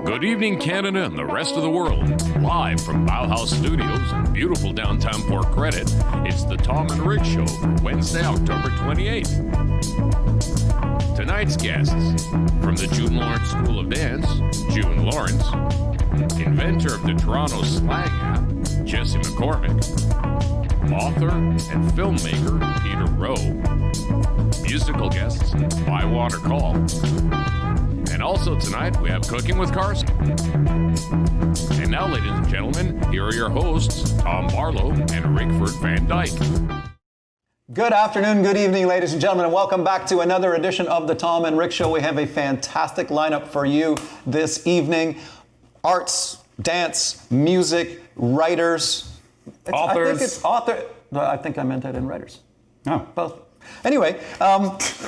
Good evening, Canada and the rest of the world. Live from Bauhaus Studios in beautiful downtown Port Credit, it's the Tom and Rick Show for Wednesday, October 28th. Tonight's guests, from the June Lawrence School of Dance, June Lawrence, inventor of the Toronto slang app, Jesse McCormick, author and filmmaker, Peter Rowe, musical guests, Bywater Call, and also tonight, we have Cooking with Karski. And now, ladies and gentlemen, here are your hosts, Tom Barlow and Rickford Van Dyke. Good afternoon, good evening, ladies and gentlemen, and welcome back to another edition of the Tom and Rick Show. We have a fantastic lineup for you this evening. Arts, dance, music, writers. Authors. I think I meant that in writers. Oh. Both. Anyway,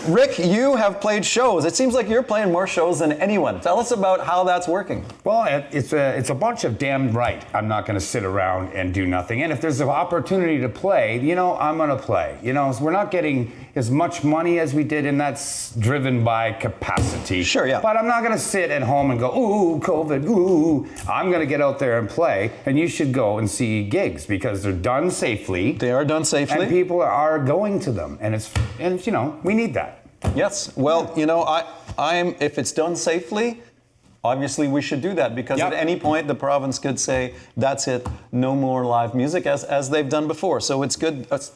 Rick, you have played shows. It seems like you're playing more shows than anyone. Tell us about how that's working. Well, it's a bunch of damn right. I'm not going to sit around and do nothing. And if there's an opportunity to play, I'm going to play. We're not getting as much money as we did, and that's driven by capacity. Sure, yeah. But I'm not going to sit at home and go, ooh, COVID, ooh. I'm going to get out there and play, and you should go and see gigs because they're done safely. They are done safely. And people are going to them, and we need that. Yes. Well, I'm if it's done safely, obviously we should do that because at any point the province could say that's it, no more live music as they've done before. So it's good. It's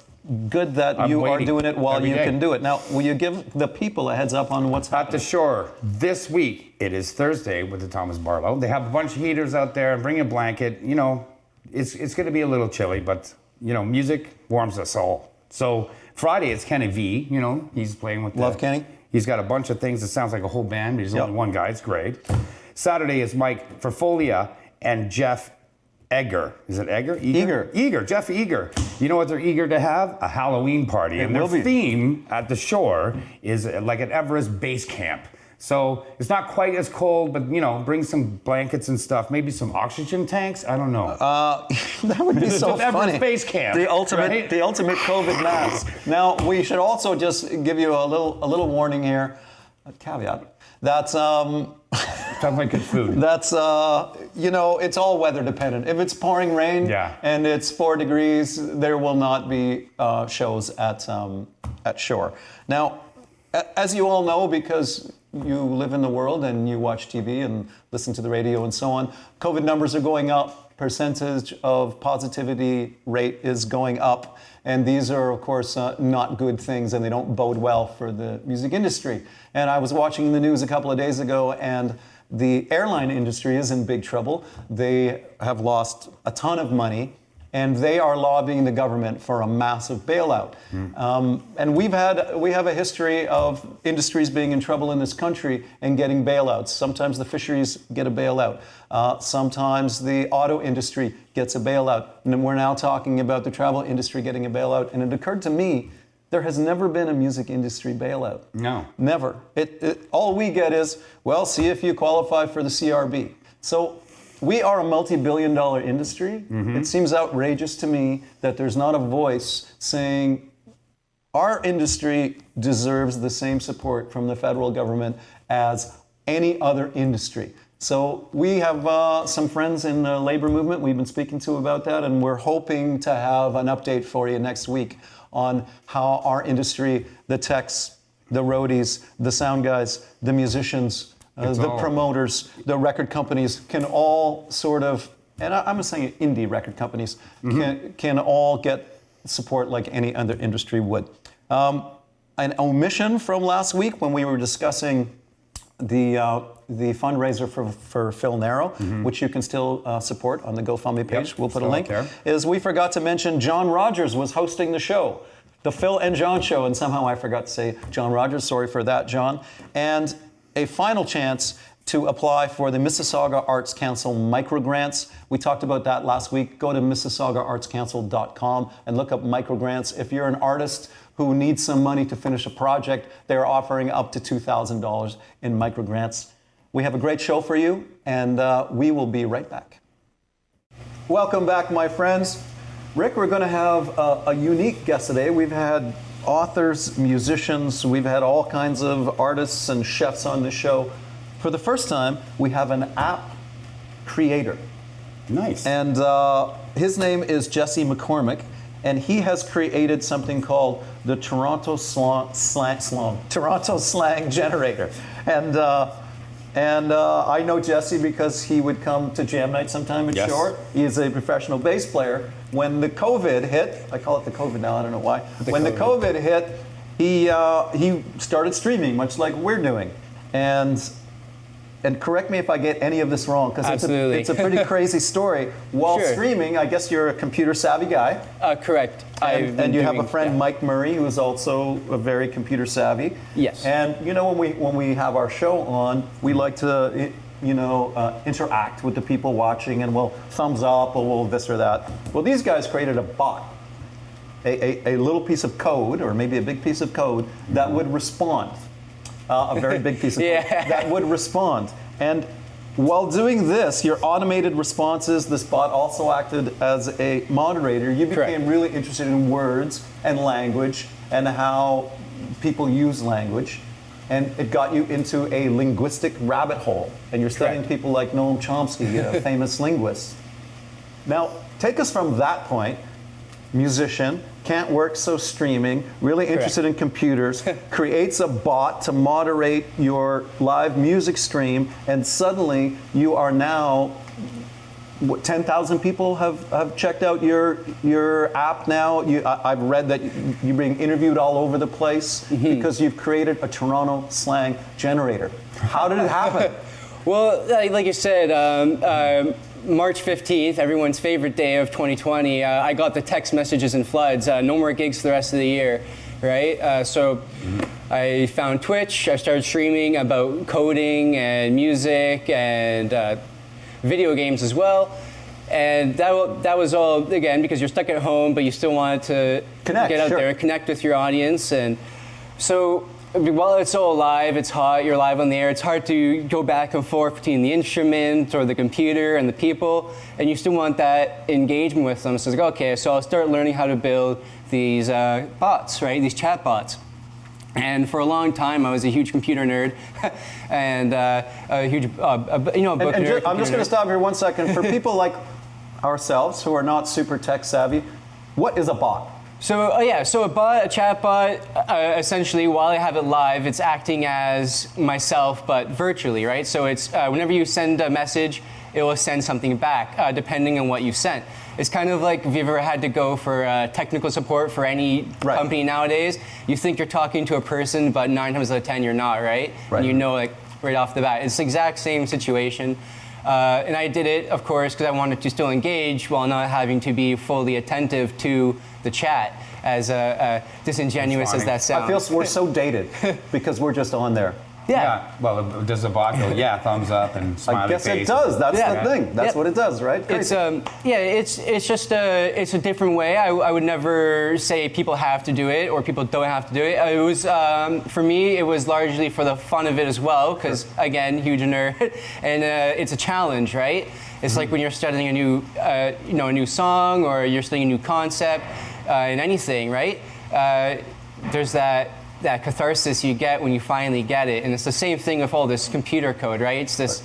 good that you are doing it while you can do it. Now, will you give the people a heads up on what's happening? At the Shore this week? It is Thursday with the Thomas Barlow. They have a bunch of heaters out there. Bring a blanket. It's going to be a little chilly, but music warms us all. So Friday it's Kenny V. He's playing with Love Kenny. He's got a bunch of things that sounds like a whole band, but he's only one guy. It's great. Saturday is Mike Ferfolia and Jeff Egger. Is it Egger? Eager. Jeff Eager. You know what they're eager to have? A Halloween party. And their theme at the Shore is like an Everest base camp. So it's not quite as cold, but bring some blankets and stuff. Maybe some oxygen tanks. I don't know. That would be so funny. Everest base camp. The ultimate COVID mask. Now we should also just give you a little warning here, a caveat. That's sounds like good food. That's it's all weather dependent. If it's pouring rain and it's 4 degrees, there will not be shows at Shore. Now, as you all know, because you live in the world and you watch TV and listen to the radio and so on, COVID numbers are going up, percentage of positivity rate is going up, and these are, of course, not good things, and they don't bode well for the music industry. And I was watching the news a couple of days ago, and the airline industry is in big trouble. They have lost a ton of money, and they are lobbying the government for a massive bailout. And we have a history of industries being in trouble in this country and getting bailouts. Sometimes the fisheries get a bailout. Sometimes the auto industry gets a bailout. And we're now talking about the travel industry getting a bailout. And it occurred to me, there has never been a music industry bailout. No. Never. All we get is, well, see if you qualify for the CRB. So we are a multi-billion-dollar industry. Mm-hmm. It seems outrageous to me that there's not a voice saying our industry deserves the same support from the federal government as any other industry. So we have some friends in the labor movement we've been speaking to about that, and we're hoping to have an update for you next week on how our industry, the techs, the roadies, the sound guys, the musicians, the promoters, the record companies can all sort of, and I'm saying indie record companies, can all get support like any other industry would. An omission from last week when we were discussing the fundraiser for Phil Narrow, which you can still support on the GoFundMe page. We'll put a link. Is we forgot to mention John Rogers was hosting the show, the Phil and John show, and somehow I forgot to say John Rogers. Sorry for that, John. And a final chance to apply for the Mississauga Arts Council microgrants. We talked about that last week. Go to mississaugaartscouncil.com and look up microgrants. If you're an artist who needs some money to finish a project, they're offering up to $2,000 in microgrants. We have a great show for you, and we will be right back. Welcome back, my friends. Rick, we're going to have a unique guest today. We've had authors, musicians, we've had all kinds of artists and chefs on the show. for the first time, we have an app creator. Nice. And his name is Jesse McCormick, and he has created something called the Toronto Slang Generator. And I know Jesse because he would come to Jam Night sometime at Yes. Short. He is a professional bass player. When the COVID hit, I call it the COVID now, I don't know why. When the COVID hit, he started streaming, much like we're doing. And correct me if I get any of this wrong, because Absolutely. it's a pretty crazy story. While Sure. streaming, I guess you're a computer savvy guy. Correct. And you have a friend, Mike Murray, who is also a very computer savvy. Yes. And you know, when we have our show on, we like to interact with the people watching, and we'll thumbs up or we'll this or that. Well, these guys created a bot, a little piece of code, or maybe a big piece of code that would respond. A very big piece of code that would respond. And while doing this, your automated responses, this bot also acted as a moderator. You became really interested in words and language and how people use language. And it got you into a linguistic rabbit hole. And you're studying people like Noam Chomsky, a famous linguist. Now, take us from that point, musician, can't work, so streaming, really interested in computers, creates a bot to moderate your live music stream, and suddenly you are now, 10,000 people have checked out your app now. I've read that you're being interviewed all over the place because you've created a Toronto slang generator. How did it happen? Well, like you said, March 15th, everyone's favorite day of 2020, I got the text messages in floods. No more gigs for the rest of the year, right? So I found Twitch. I started streaming about coding and music and video games as well. And that was all, again, because you're stuck at home, but you still wanted to get out there and connect with your audience. And so while it's all live, it's hot, you're live on the air, it's hard to go back and forth between the instrument or the computer and the people, and you still want that engagement with them. So it's like, okay, so I'll start learning how to build these bots, right? These chat bots. And for a long time, I was a huge computer nerd, and a huge, book nerd. I'm just going to stop here 1 second. For people like ourselves who are not super tech savvy, what is a bot? So a bot, a chat bot, essentially, while I have it live, it's acting as myself, but virtually, right? So it's whenever you send a message, it will send something back, depending on what you sent. It's kind of like if you've ever had to go for technical support for any company nowadays, you think you're talking to a person, but 9 times out of 10 you're not, right? And you know, like, right off the bat. It's the exact same situation. And I did it, of course, because I wanted to still engage while not having to be fully attentive to the chat, as disingenuous as that sounds. I feel we're so dated because we're just on there. Yeah. Well, does the bot go, thumbs up and smiley face? I guess it does. That's the thing. That's what it does, right? It's it's just it's a different way. I would never say people have to do it or people don't have to do it. It was for me. It was largely for the fun of it as well, because again, huge nerd, and it's a challenge, right? It's like when you're studying a new a new song, or you're studying a new concept in anything, right? There's that catharsis you get when you finally get it. And it's the same thing with all this computer code, right? It's this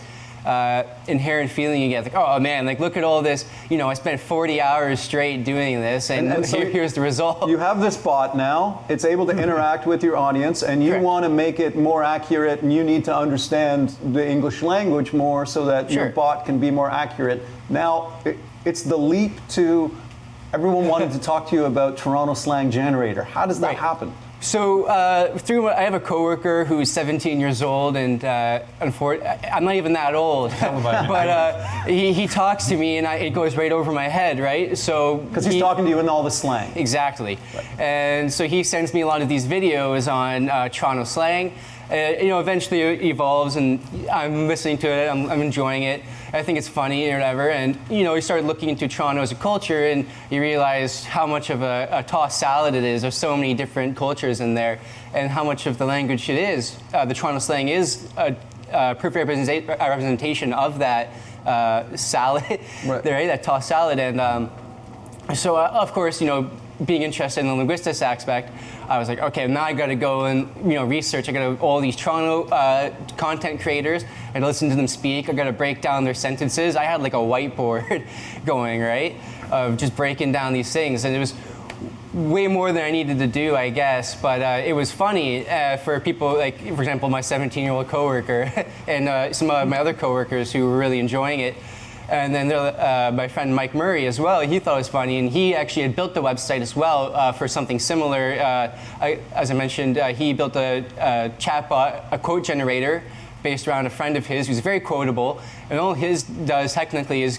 inherent feeling you get, like, oh man, like look at all this, I spent 40 hours straight doing this, and so here's the result. You have this bot now, it's able to interact with your audience, and you want to make it more accurate, and you need to understand the English language more so that your bot can be more accurate. Now, it's the leap to everyone wanted to talk to you about Toronto Slang Generator. How does that happen? So I have a coworker who's 17 years old, and I'm not even that old, but he talks to me, and it goes right over my head, right? So because he's talking to you in all the slang. Exactly, and so he sends me a lot of these videos on Toronto slang. Eventually it evolves, and I'm listening to it. I'm enjoying it. I think it's funny or whatever. And you start looking into Toronto as a culture, and you realize how much of a tossed salad it is. There's so many different cultures in there, and how much of the language it is. The Toronto slang is a perfect representation of that salad, right? That tossed salad. And so, of course, being interested in the linguistics aspect, I was like, okay, now I got to go and research. I got to all these Toronto content creators and listen to them speak. I got to break down their sentences. I had like a whiteboard going, right, of just breaking down these things, and it was way more than I needed to do, I guess. But it was funny for people like, for example, my 17-year-old coworker and some of my other coworkers who were really enjoying it. And then my friend Mike Murray as well, he thought it was funny, and he actually had built the website as well for something similar. As I mentioned, he built a chatbot, a quote generator, based around a friend of his who's very quotable, and all his does technically is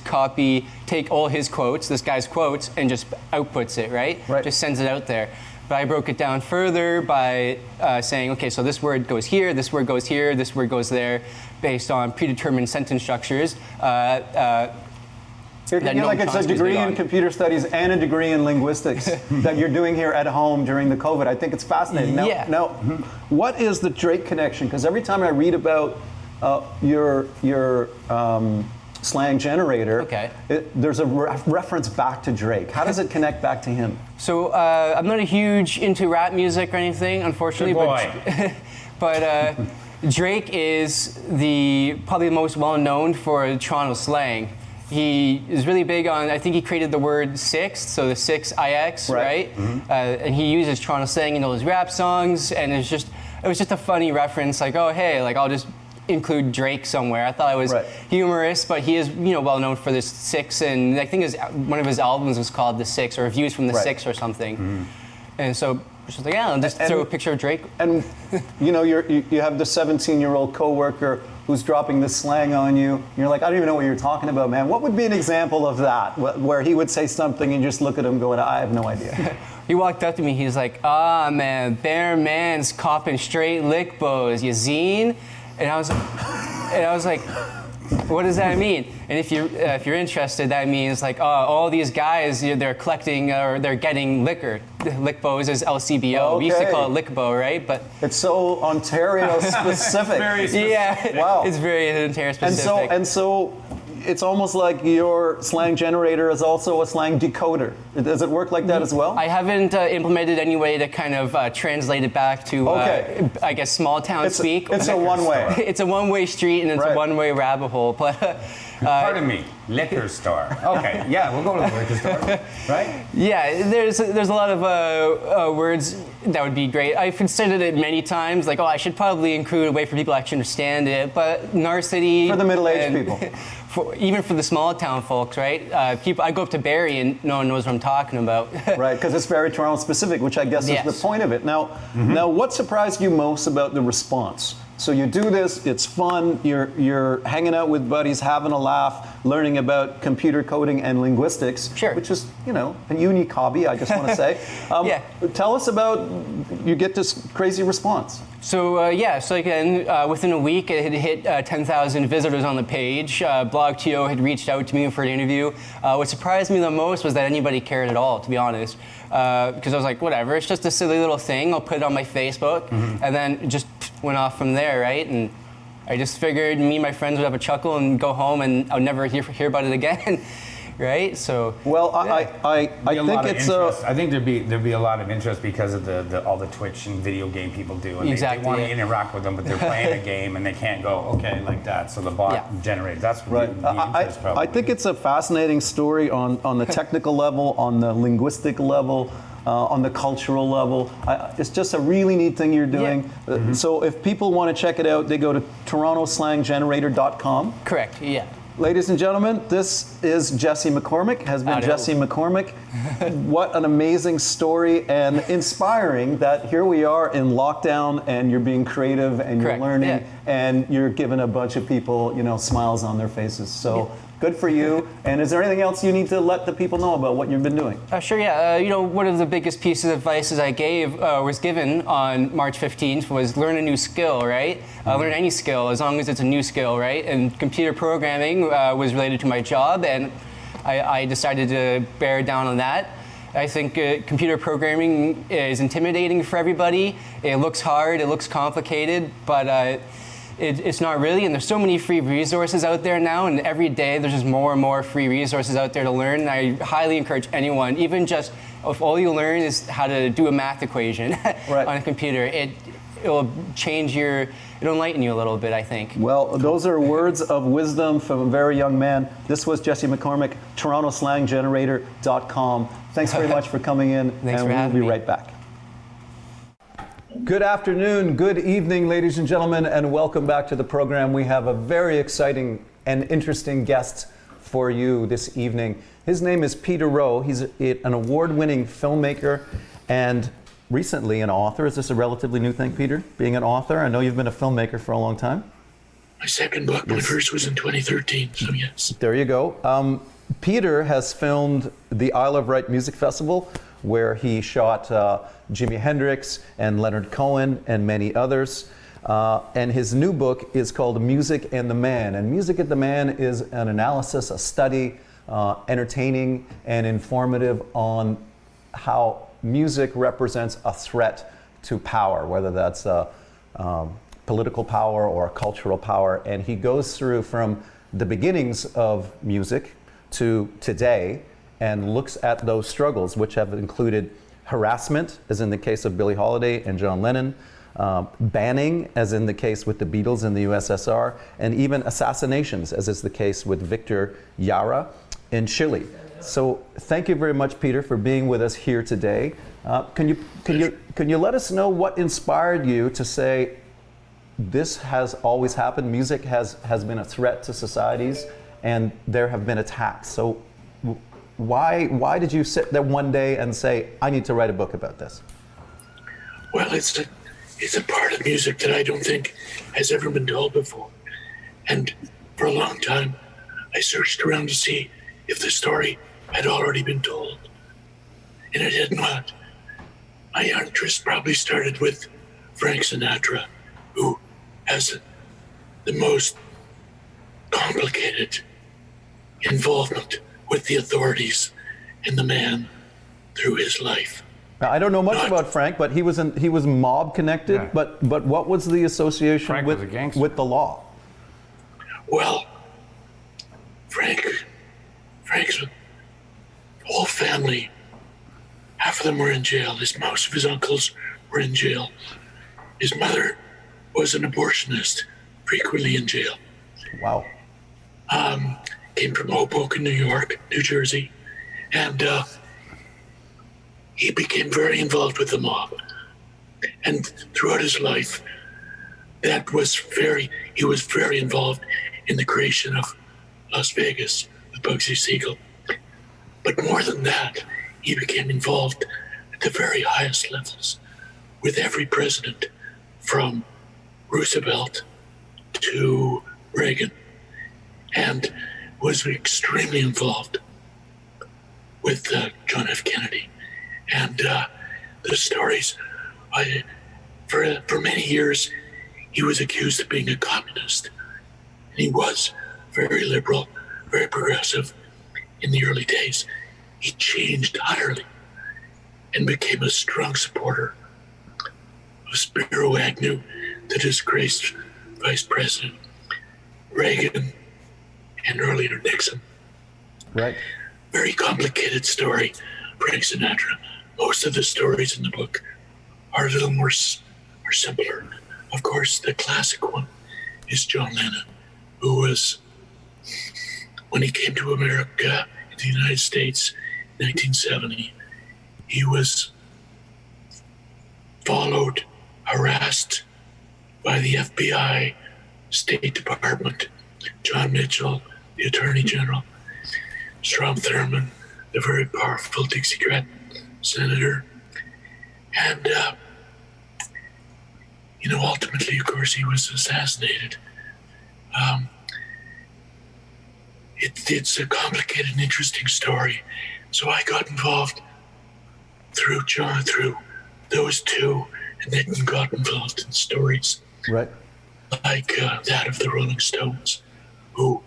take all his quotes, this guy's quotes, and just outputs it, right? Just sends it out there. But I broke it down further by saying, okay, so this word goes here, this word goes here, this word goes there, based on predetermined sentence structures. You're like it's a degree in computer studies and a degree in linguistics that you're doing here at home during the COVID. I think it's fascinating. Now, what is the Drake connection? Because every time I read about your slang generator, there's a reference back to Drake. How does it connect back to him? So I'm not a huge into rap music or anything, unfortunately. But Drake is probably the most well-known for Toronto slang. He is really big on, I think he created the word sixth, so the 6IX, right? And he uses Toronto slang in all his rap songs, and it was just a funny reference, like, oh, hey, like I'll just include Drake somewhere. I thought it was humorous, but he is, well known for this Six, and I think one of his albums was called The Six, or Views from the Six or something. And so just like, yeah, I'll just throw a picture of Drake. And you have the 17-year-old coworker who's dropping this slang on you. You're like, I don't even know what you're talking about, man. What would be an example of that, where he would say something and you just look at him going, I have no idea? He walked up to me, he's like, man, Bear Man's copping straight lick bows, you zine? And I was like, what does that mean? And if you're interested, that means like, all these guys, they're collecting or they're getting liquor. Lickbows is LCBO. Okay. We used to call it lickbow, right? But it's so Ontario specific. Very specific. Yeah, wow. It's very Ontario specific. And so it's almost like your slang generator is also a slang decoder. Does it work like that as well? I haven't implemented any way to kind of translate it back to, I guess, small town speak. It's a one-way. It's a one-way street, and it's a one-way rabbit hole. But pardon me, liquor store. Okay, yeah, we'll go to the liquor store, right? Yeah, there's a lot of words that would be great. I've considered it many times, like, I should probably include a way for people to actually understand it, but Narcity... For the middle-aged people. Even for the small town folks, right? I go up to Barrie and no one knows what I'm talking about. Right, because it's very Toronto specific, which I guess is the point of it. Now, now, what surprised you most about the response? So you do this, it's fun, you're hanging out with buddies, having a laugh, learning about computer coding and linguistics, which is, a unique hobby, I just want to say. Tell us about, you get this crazy response. So again, within a week it had hit 10,000 visitors on the page. BlogTO had reached out to me for an interview. What surprised me the most was that anybody cared at all, to be honest. Because I was like, whatever, it's just a silly little thing, I'll put it on my Facebook, and then it just went off from there, right? And I just figured me and my friends would have a chuckle and go home and I'll never hear about it again. Right, so. Well, I think it's I think there'd be a lot of interest because of all the Twitch and video game people do, and they want to interact with them, but they're playing a game and they can't go like that. So the bot generates. That's right. The interest probably. I think it's a fascinating story on the technical level, on the linguistic level. On the cultural level. It's just a really neat thing you're doing. So if people want to check it out, they go to TorontoSlangGenerator.com. Correct, yeah. Ladies and gentlemen, this is Jesse McCormick, has been Jesse McCormick. What an amazing story and inspiring that here we are in lockdown and you're being creative and you're learning and you're giving a bunch of people, smiles on their faces. So good for you. And is there anything else you need to let the people know about what you've been doing? Sure, yeah. One of the biggest pieces of advice I was given on March 15th was learn a new skill, right? Learn any skill, as long as it's a new skill, right? And computer programming was related to my job, and I decided to bear down on that. I think computer programming is intimidating for everybody. It looks hard, it looks complicated, but it's not really. And there's so many free resources out there now, and every day there's just more and more free resources out there to learn. And I highly encourage anyone, even just if all you learn is how to do a math equation Right. on a computer, it will change it'll enlighten you a little bit, I think. Well, those are words of wisdom from a very young man. This was Jesse McCormick, TorontoSlangGenerator.com. Thanks very much for coming in, Thanks and for having we'll be me. right back. Good afternoon, good evening, ladies and gentlemen, and welcome back to the program. We have a very exciting and interesting guest for you this evening. His name is Peter Rowe. He's an award-winning filmmaker and recently an author. Is this a relatively new thing, Peter, being an author? I know you've been a filmmaker for a long time. My second book, my first was in 2013, so yes. There you go. Peter has filmed the Isle of Wight Music Festival, where he shot Jimi Hendrix and Leonard Cohen and many others. And his new book is called Music and the Man. And Music and the Man is an analysis, a study, entertaining and informative on how music represents a threat to power, whether that's political power or cultural power. And he goes through from the beginnings of music to today and looks at those struggles, which have included harassment, as in the case of Billie Holiday and John Lennon, banning, as in the case with the Beatles in the USSR, and even assassinations, as is the case with Victor Jara in Chile. So thank you very much, Peter, for being with us here today. Can you let us know what inspired you to say this has always happened? Music has been a threat to societies, and there have been attacks. So why did you sit there one day and say, I need to write a book about this? Well, it's a part of music that I don't think has ever been told before. And for a long time, I searched around to see if the story had already been told. And it had not. My interest probably started with Frank Sinatra, who has the most complicated involvement with the authorities and the man through his life. Now, I don't know much about Frank, but he was mob connected. Yeah. But what was the association Frank was a gangster. with the law? Well, Frank's whole family, half of them were in jail. Most of his uncles were in jail. His mother was an abortionist, frequently in jail. Wow. Came from Hoboken, New Jersey, and he became very involved with the mob. And throughout his life, he was very involved in the creation of Las Vegas with Bugsy Siegel. But more than that, he became involved at the very highest levels with every president, from Roosevelt to Reagan, and was extremely involved with John F. Kennedy. And the stories, for many years, he was accused of being a communist. And he was very liberal, very progressive in the early days. He changed utterly and became a strong supporter of Spiro Agnew, the disgraced vice president, Reagan, and earlier Nixon. Right. Very complicated story, Frank Sinatra. Most of the stories in the book are a little more simpler. Of course, the classic one is John Lennon, who was, when he came to America, in the United States in 1970, he was followed, harassed by the FBI, State Department, John Mitchell, the Attorney General, Strom Thurmond, the very powerful Dixiecrat senator. And, ultimately, of course, he was assassinated. It's a complicated and interesting story. So I got involved through those two, and then got involved in stories Right. like that of the Rolling Stones, who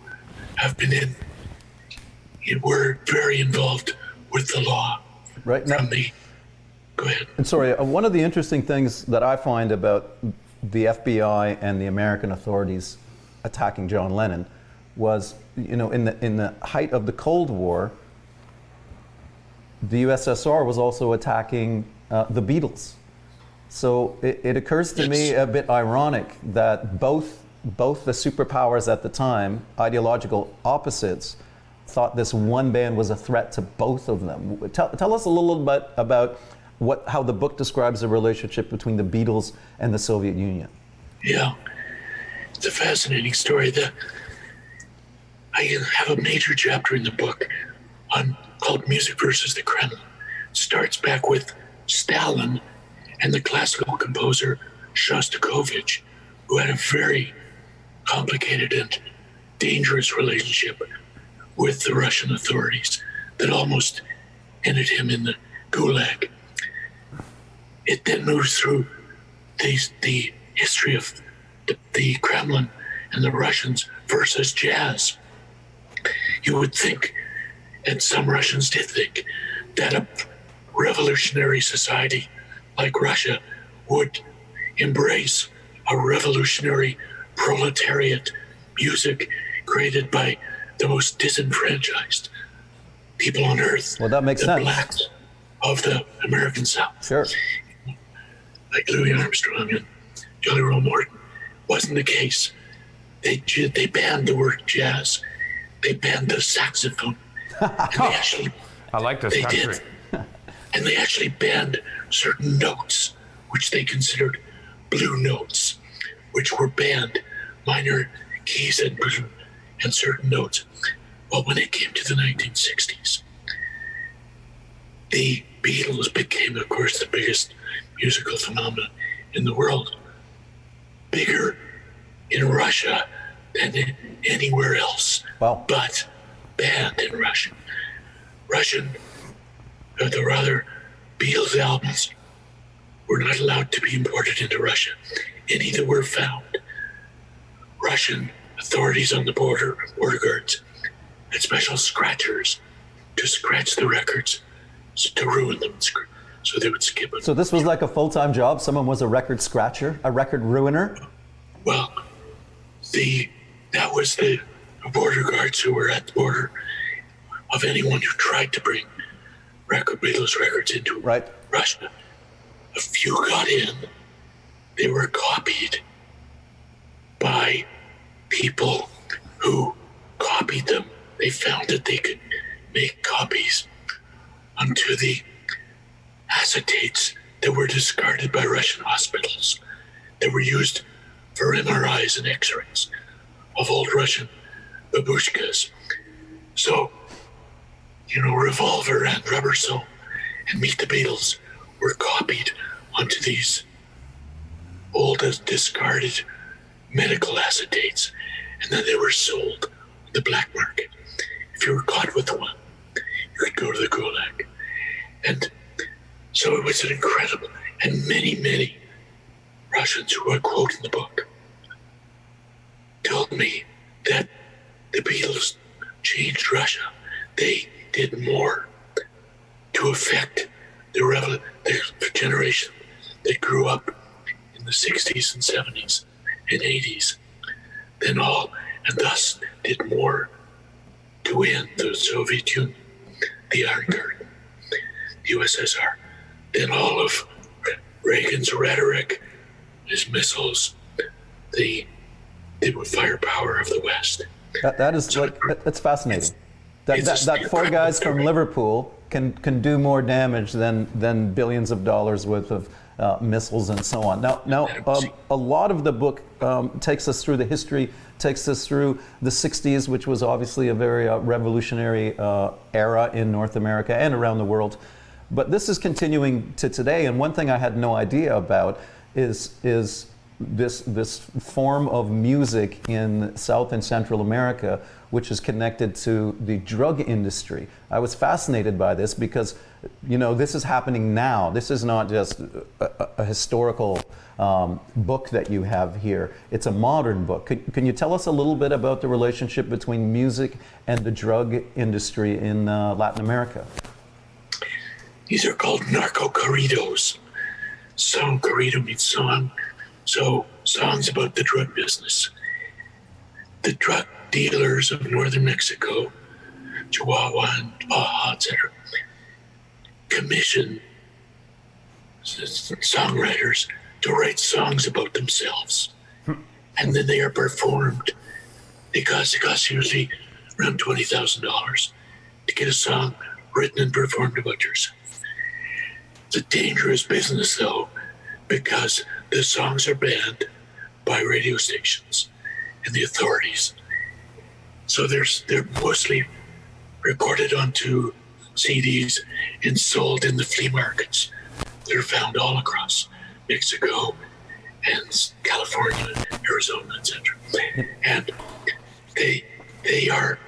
were very involved with the law. Right. Now, Go ahead. and sorry, one of the interesting things that I find about the FBI and the American authorities attacking John Lennon was, in the height of the Cold War, the USSR was also attacking the Beatles. So it occurs to me a bit ironic that both the superpowers at the time, ideological opposites, thought this one band was a threat to both of them. Tell us a little bit about how the book describes the relationship between the Beatles and the Soviet Union. Yeah, it's a fascinating story. I have a major chapter in the book called Music versus the Kremlin. It starts back with Stalin and the classical composer Shostakovich, who had a very complicated and dangerous relationship with the Russian authorities that almost ended him in the Gulag. It then moves through the history of the Kremlin and the Russians versus jazz. You would think, and some Russians did think, that a revolutionary society like Russia would embrace a revolutionary proletariat music created by the most disenfranchised people on earth. Well, that makes the sense. Blacks of the American South. Sure. Like Louis Armstrong and Jelly Roll Morton. Wasn't the case. They banned the word jazz. They banned the saxophone. And they actually, I like this they country. did. And they actually banned certain notes, which they considered blue notes, which were banned, minor keys and certain notes. Well, when it came to the 1960s, the Beatles became, of course, the biggest musical phenomenon in the world. Bigger in Russia than anywhere else. Wow. But banned in Russia. Beatles albums were not allowed to be imported into Russia. Any that were found, Russian authorities on the border guards, had special scratchers to scratch the records, to ruin them, so they would skip it. So this was like a full-time job? Someone was a record scratcher, a record ruiner? Well, that was the border guards who were at the border of anyone who tried to bring Beatles records into Russia. A few got in. They were copied by people who copied them. They found that they could make copies onto the acetates that were discarded by Russian hospitals, that were used for MRIs and X-rays of old Russian babushkas. So, Revolver and Rubber Soul and Meet the Beatles were copied onto these old discarded medical acetates, and then they were sold on the black market. If you were caught with one, you could go to the Gulag. And so it was an incredible, and many, many Russians who I quote in the book told me that the Beatles changed Russia. They did more to affect the generation that grew up in the 60s and 70s and 80s than all, and thus did more to end the Soviet Union, the Iron Curtain, the USSR, than all of Reagan's rhetoric, his missiles, the firepower of the West. That's fascinating. That four guys from Liverpool can do more damage than billions of dollars worth of missiles and so on. Now, a lot of the book takes us through the history, takes us through the 60s, which was obviously a very revolutionary era in North America and around the world. But this is continuing to today, and one thing I had no idea about is this form of music in South and Central America, which is connected to the drug industry. I was fascinated by this because, this is happening now. This is not just a historical book that you have here. It's a modern book. Can you tell us a little bit about the relationship between music and the drug industry in Latin America? These are called narco corridos. Corrido means song. So songs about the drug business. The drug dealers of northern Mexico, Chihuahua and Baja, etc., commission songwriters to write songs about themselves. And then they are performed. It costs usually around $20,000 to get a song written and performed about yourself. It's a dangerous business, though, because the songs are banned by radio stations and the authorities. So they're mostly recorded onto CDs and sold in the flea markets. They're found all across Mexico and California, Arizona, etc. And they are,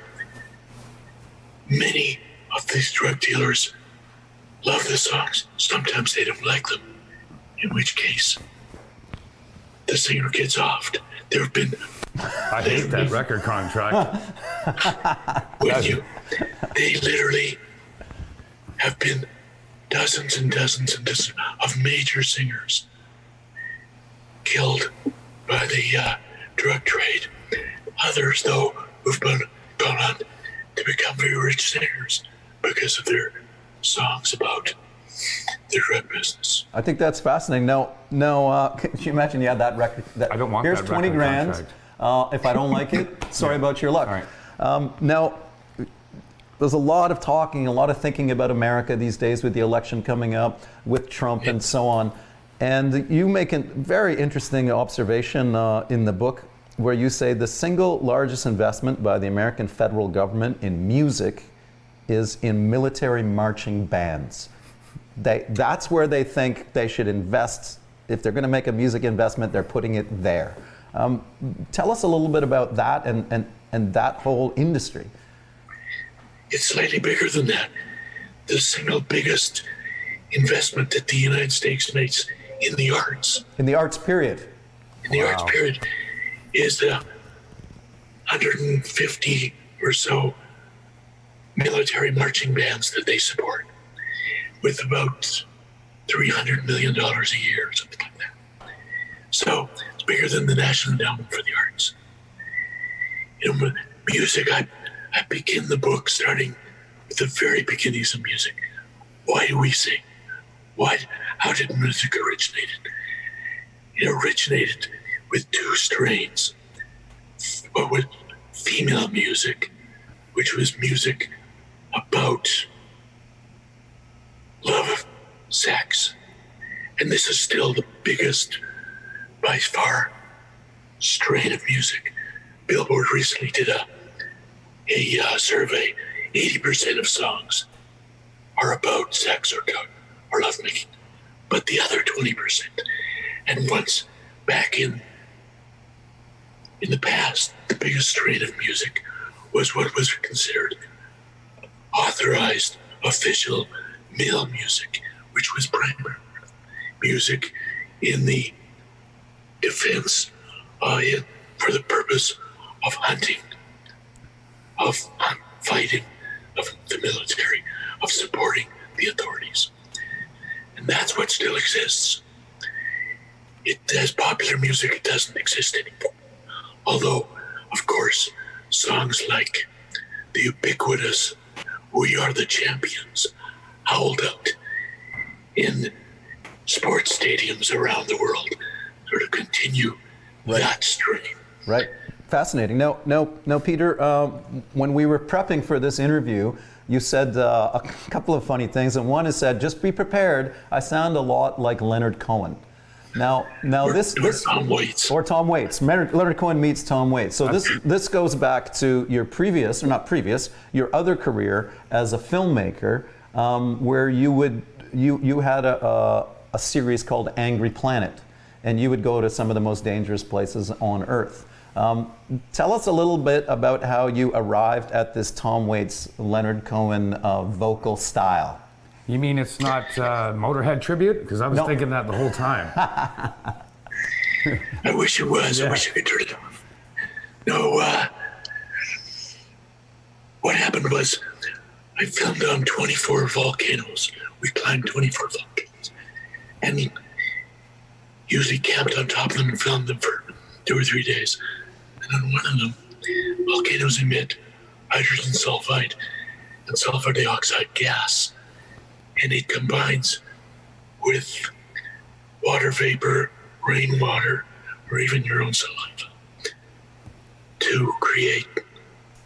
many of these drug dealers love the songs. Sometimes they don't like them, in which case the singer gets offed. There have been I hate that record contract. They literally have been dozens and dozens and dozens of major singers killed by the drug trade. Others, though, who've gone on to become very rich singers because of their songs about the drug business. I think that's fascinating. No, can you imagine you had that record? I don't want here's that 20 record grand. contract. If I don't like it, sorry about your luck. All right. Now, there's a lot of talking, a lot of thinking about America these days with the election coming up, with Trump and so on. And you make a very interesting observation in the book where you say the single largest investment by the American federal government in music is in military marching bands. That's where they think they should invest. If they're going to make a music investment, they're putting it there. Tell us a little bit about that and that whole industry. It's slightly bigger than that. The single biggest investment that the United States makes in the arts. In the arts period. In the arts period is the 150 or so military marching bands that they support, with about $300 million a year, something like that. So it's bigger than the National Endowment for the Arts. You know, music, I begin the book starting with the very beginnings of music. Why do we sing? How did music originate? It originated with two strains. What was female music, which was music about love, sex. And this is still the biggest, by far, strain of music. Billboard recently did a survey. 80% of songs are about sex or lovemaking, but the other 20%. And once back in the past, the biggest strain of music was what was considered authorized, official male music, which was primarily music in the defense, for the purpose of hunting, of fighting, of the military, of supporting the authorities. And that's what still exists. As popular music, it doesn't exist anymore. Although, of course, songs like the ubiquitous "We Are the Champions" howled out in sports stadiums around the world sort of continue that strain. Right. Fascinating. Now, Peter, when we were prepping for this interview, you said a couple of funny things, and one is said, just be prepared, I sound a lot like Leonard Cohen. Now this Tom Waits. Or Tom Waits. Leonard Cohen meets Tom Waits. So this goes back to your your other career as a filmmaker, where you had a series called Angry Planet, and you would go to some of the most dangerous places on Earth. Tell us a little bit about how you arrived at this Tom Waits, Leonard Cohen vocal style. You mean it's not Motorhead tribute? Because I was thinking that the whole time. I wish it was. Yeah. I wish I could turn it off. No, what happened was I filmed on 24 volcanoes. We climbed 24 volcanoes. And usually camped on top of them and filmed them for 2 or 3 days. And on one of them, volcanoes emit hydrogen sulfide and sulfur dioxide gas, and it combines with water vapor, rainwater, or even your own saliva to create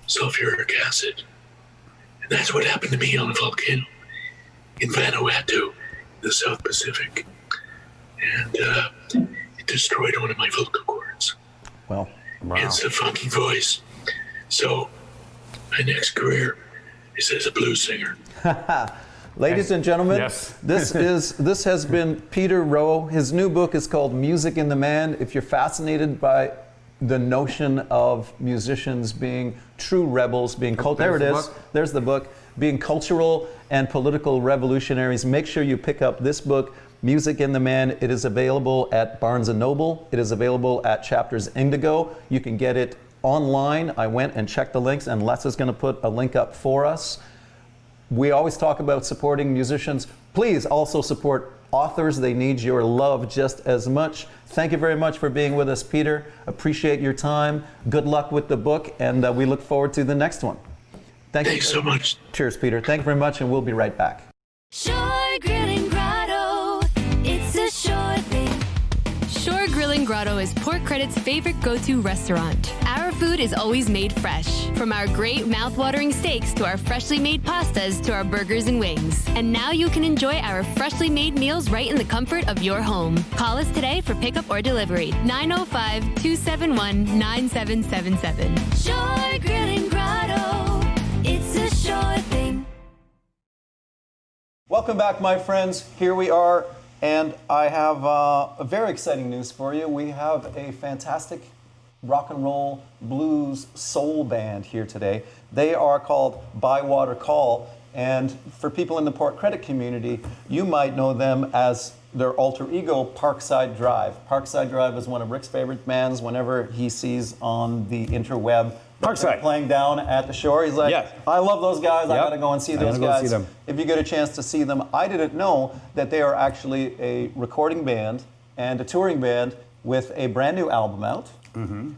sulfuric acid. And that's what happened to me on a volcano in Vanuatu, the South Pacific. And it destroyed one of my vocal cords. Well, Hence the funky voice. So my next career is as a blues singer. ladies and gentlemen, Yes. this has been Peter Rowe. His new book is called Music in the Man. If you're fascinated by the notion of musicians being true rebels, being there it is. There's the book. Being cultural and political revolutionaries. Make sure you pick up this book, Music in the Man. It is available at Barnes & Noble. It is available at Chapters Indigo. You can get it online. I went and checked the links, and Les is going to put a link up for us. We always talk about supporting musicians. Please also support authors. They need your love just as much. Thank you very much for being with us, Peter. Appreciate your time. Good luck with the book, and we look forward to the next one. Thanks so much. Cheers, Peter. Thank you very much, and we'll be right back. Shore Grilling Grotto, it's a sure thing. Shore Grilling Grotto is Port Credit's favorite go-to restaurant. Our food is always made fresh, from our great mouth-watering steaks to our freshly made pastas to our burgers and wings. And now you can enjoy our freshly made meals right in the comfort of your home. Call us today for pickup or delivery. 905-271-9777. Shore Grilling Grotto, it's a sure thing. Welcome back, my friends. Here we are, and I have a very exciting news for you. We have a fantastic rock and roll, blues, soul band here today. They are called Bywater Call, and for people in the Port Credit community, you might know them as their alter ego, Parkside Drive. Parkside Drive is one of Rick's favorite bands. Whenever he sees on the interweb Parkside playing down at the shore, he's like, Yes. I love those guys. I Yep. gotta go and see I those gotta go guys. see them. If you get a chance to see them, I didn't know that they are actually a recording band and a touring band with a brand new album out.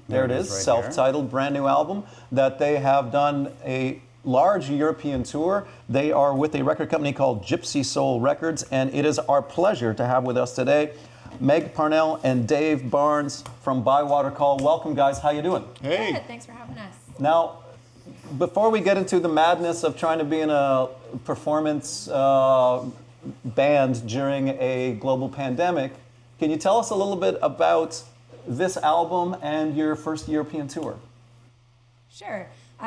There it is, right self-titled brand new album, that they have done a large European tour. They are with a record company called Gypsy Soul Records, and it is our pleasure to have with us today Meg Parnell and Dave Barnes from Bywater Call. Welcome, guys. How you doing? Hey. Good, thanks for having us. Now, before we get into the madness of trying to be in a performance band during a global pandemic, can you tell us a little bit about this album and your first European tour? Sure.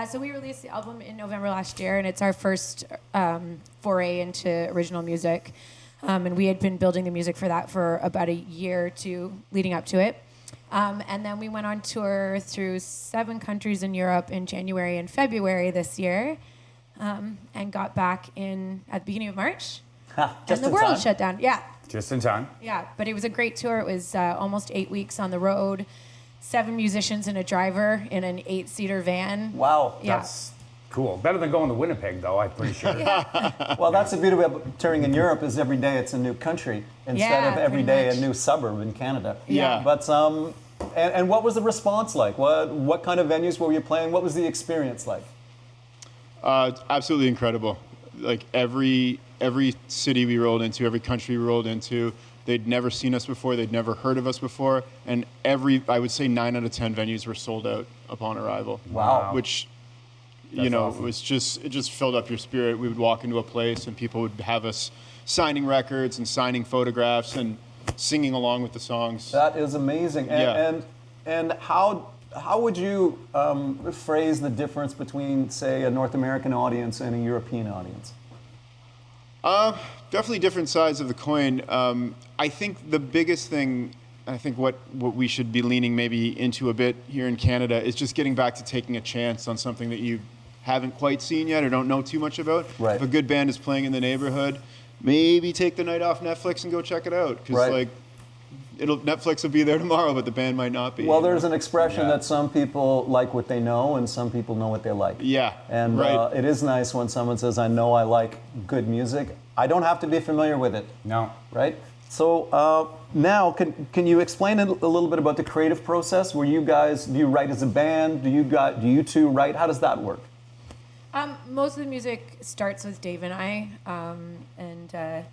So we released the album in November last year, and it's our first foray into original music. And we had been building the music for that for about a year or two leading up to it. And then we went on tour through 7 countries in Europe in January and February this year, and got back at the beginning of March. Just and the in world time. shut down. Yeah. Just in time. Yeah, but it was a great tour. It was almost 8 weeks on the road, 7 musicians and a driver in an 8-seater van. Wow. Yeah. That's cool. Better than going to Winnipeg, though, I'm pretty sure. Well, that's the beauty about touring in Europe is every day it's a new country instead Yeah, of every pretty day much. a new suburb in Canada. Yeah. But and what was the response like? What kind of venues were you playing? What was the experience like? Absolutely incredible. Like every city we rolled into, every country we rolled into, they'd never seen us before, they'd never heard of us before, and I would say 9 out of 10 venues were sold out upon arrival. Wow. Which, That's awesome. it just filled up your spirit. We would walk into a place and people would have us signing records and signing photographs and singing along with the songs. That is amazing. And how would you phrase the difference between, say, a North American audience and a European audience? Definitely different sides of the coin. I think the biggest thing, I think what we should be leaning maybe into a bit here in Canada is just getting back to taking a chance on something that you haven't quite seen yet or don't know too much about. Right. If a good band is playing in the neighborhood, maybe take the night off Netflix and go check it out. Because Right. Netflix will be there tomorrow, but the band might not be. Well, you know? there's an expression Yeah. that some people like what they know and some people know what they like. Yeah, And right. it is nice when someone says, I know I like good music. I don't have to be familiar with it, No. right? So now, can you explain a little bit about the creative process? Where you guys, do you write as a band? Do you two write? How does that work? Most of the music starts with Dave and I, and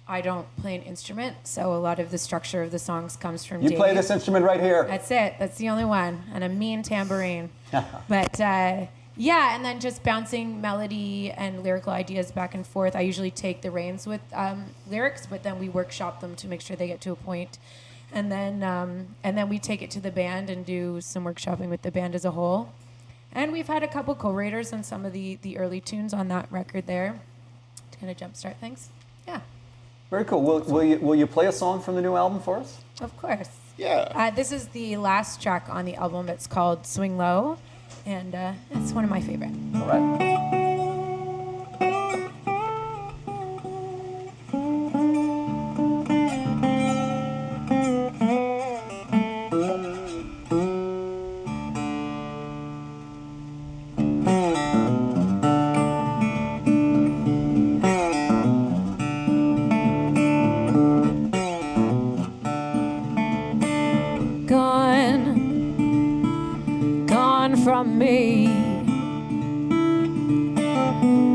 I don't play an instrument, so a lot of the structure of the songs comes from Dave. You play this instrument right here. That's it. That's the only one, and a mean tambourine. But yeah, and then just bouncing melody and lyrical ideas back and forth. I usually take the reins with lyrics, but then we workshop them to make sure they get to a point. And then we take it to the band and do some workshopping with the band as a whole. And we've had a couple co-writers on some of the early tunes on that record there to kind of jumpstart things. Yeah. Very cool. Will you play a song from the new album for us? Of course. Yeah. This is the last track on the album. It's called Swing Low, and it's one of my favorite. All right. Gone from me,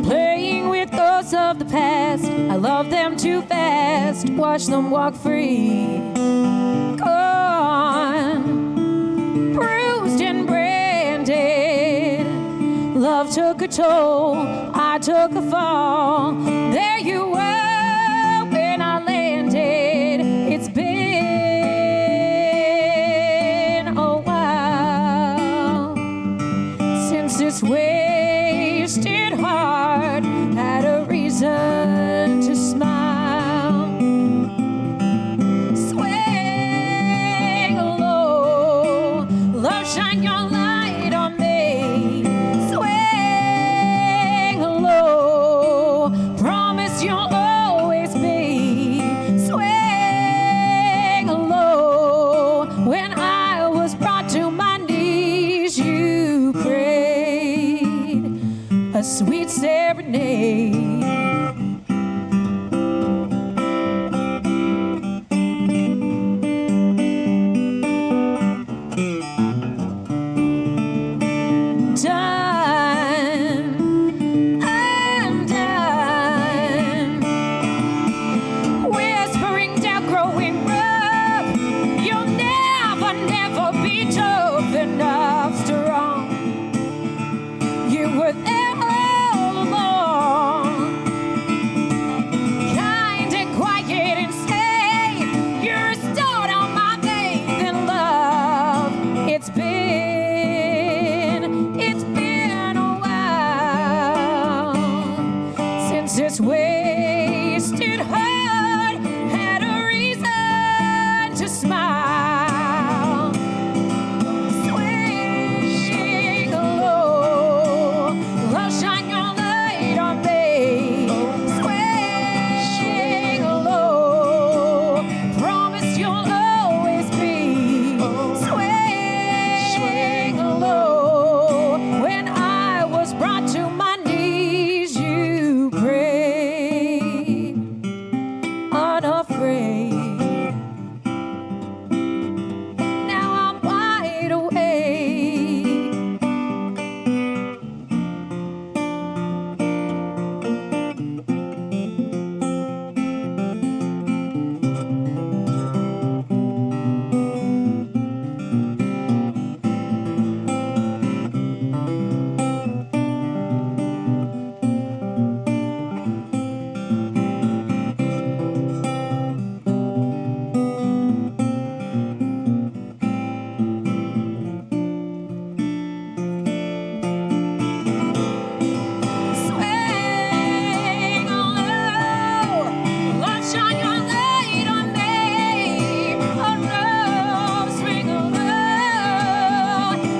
playing with ghosts of the past. I love them too fast, watch them walk free. Gone, bruised and branded. Love took a toll, I took a fall. There you were when I landed. It's been a while since this wasted heart had a reason to smile. Swing low, love, shine your light on me. Swing low, promise you'll always be. Swing low, when I was brought to my knees, you prayed a sweet serenade. Done, I'm done. Whispering down, growing rough. You'll never, never be tough enough, strong. You were there all along, kind and quiet and safe. You restored all my faith in love. It's been a while since this wasted heart had a reason to smile. Swing low, love, shine your light on me. Swing low, promise you'll always be. Swing low, when I was brought to my knees, you prayed, unafraid. Now I'm wide awake. Swing low, love, shine your light on me. Oh no, swing low,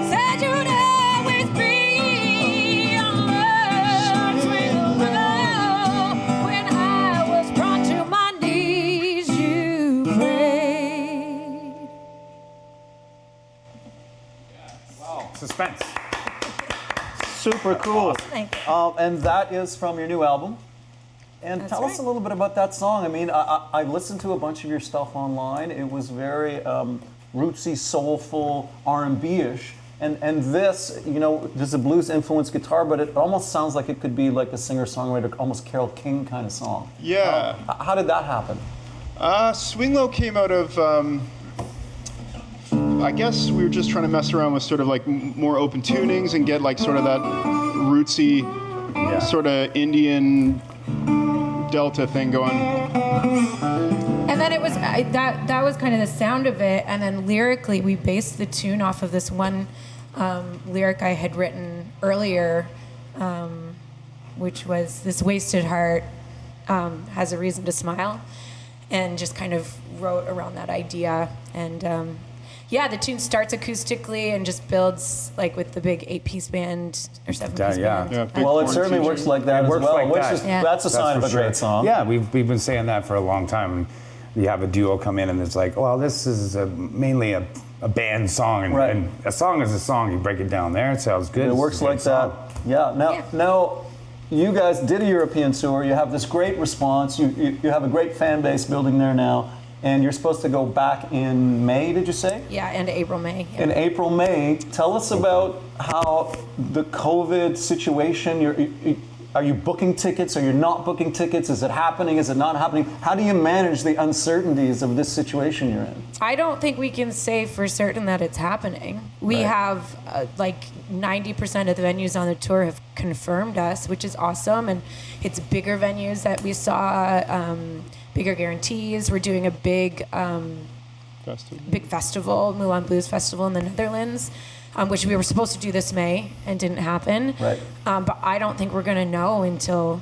said you'd always be. Oh love, swing low, when I was brought to my knees, you prayed. Suspense. Super cool. Thank you. And that is from your new album. And That's tell us right. a little bit about that song. I mean, I listened to a bunch of your stuff online. It was very rootsy, soulful, R&B-ish. And this, you know, there's a blues-influenced guitar, but it almost sounds like it could be like a singer-songwriter, almost Carole King kind of song. Yeah. How did that happen? Swing Low came out of, I guess we were just trying to mess around with sort of like more open tunings and get like sort of that rootsy, sort of Indian Delta thing going. And then it was that was kind of the sound of it, and then lyrically we based the tune off of this one lyric I had written earlier, which was "This wasted heart has a reason to smile," and just kind of wrote around that idea. And the tune starts acoustically and just builds like with the big 8-piece band or 7-piece band. Yeah, big Well, it horn certainly feature. works like that It as works well, like which that. is Yeah. that's a sign of for a great sure. song. Yeah, we've been saying that for a long time. And you have a duo come in and it's like, well, this is mainly a band song, and, Right. and a song is a song. You break it down there, it sounds good. It It's works a good like that. song. Yeah. Yeah. Now, you guys did a European tour. You have this great response. You have a great fan base building there now, and you're supposed to go back in May. Did you say? Yeah, and April, May. Yeah. In April, May. Tell us about how the COVID situation. Are you booking tickets? Are you not booking tickets? Is it happening? Is it not happening? How do you manage the uncertainties of this situation you're in? I don't think we can say for certain that it's happening. We Right. have like 90% of the venues on the tour have confirmed us, which is awesome. And it's bigger venues that we saw, bigger guarantees. We're doing a big festival, Moulin Blues Festival in the Netherlands, which we were supposed to do this May and didn't happen. Right. But I don't think we're going to know until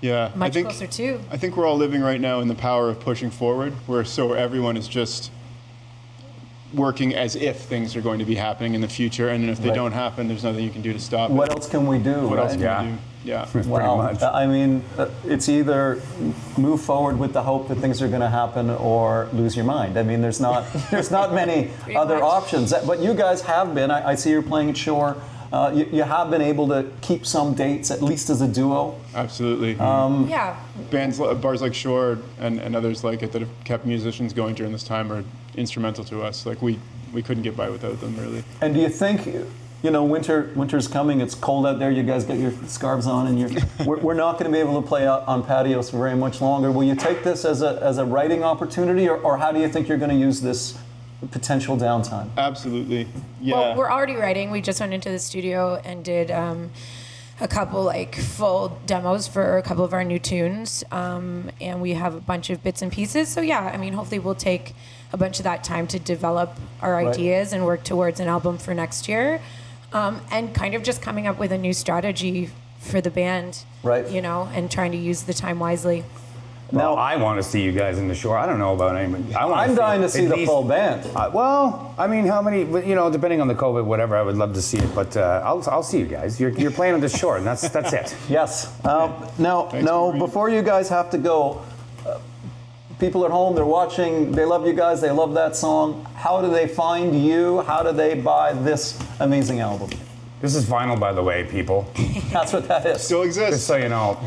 Yeah, much closer to. I think we're all living right now in the power of pushing forward, where so everyone is just working as if things are going to be happening in the future, and if they Right. don't happen, there's nothing you can do to stop What it. else can we do? What else right? can Yeah. we do? Yeah. Wow. much. I mean, it's either move forward with the hope that things are going to happen or lose your mind. I mean, there's not many other much. options. But you guys have been. I see you're playing at Shore. You have been able to keep some dates, at least as a duo. Absolutely. Yeah. Bars like Shore and others like it that have kept musicians going during this time are instrumental to us. Like we couldn't get by without them, really. And do you think, you know, winter's coming, it's cold out there, you guys get your scarves on, and we're not going to be able to play out on patios for very much longer. Will you take this as a writing opportunity, or how do you think you're going to use this potential downtime? Absolutely. Yeah. Well, we're already writing. We just went into the studio and did a couple like full demos for a couple of our new tunes, and we have a bunch of bits and pieces. So yeah, I mean, hopefully we'll take a bunch of that time to develop our Right. ideas and work towards an album for next year, and kind of just coming up with a new strategy for the band, Right. You know, and trying to use the time wisely. Well, I want to see you guys in the Shore. I don't know about anybody. I'm dying to see at the least- full band. Well, I mean, how many? You know, depending on the COVID, whatever, I would love to see it. But I'll see you guys. You're playing on the Shore, and that's it. Yes. Now, Maureen. before you guys have to go, people at home, they're watching, they love you guys, they love that song. How do they find you? How do they buy this amazing album? This is vinyl, by the way, people. That's what that is. Still Just exists. so you know,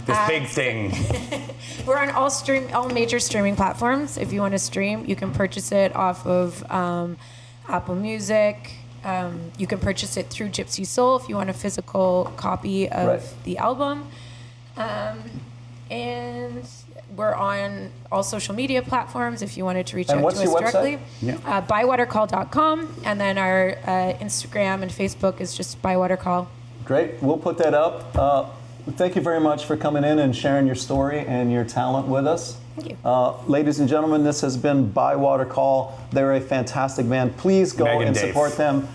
this big thing. We're on all major streaming platforms. If you want to stream, you can purchase it off of Apple Music. You can purchase it through Gypsy Soul if you want a physical copy of Right. the album. And we're on all social media platforms if you wanted to reach And out what's to us your website? directly. Yeah. Bywatercall.com. And then our Instagram and Facebook is just Bywatercall. Great. We'll put that up. Thank you very much for coming in and sharing your story and your talent with us. Thank you. Ladies and gentlemen, this has been Bywater Call. They're a fantastic band. Please go Meg and and Dave. support them.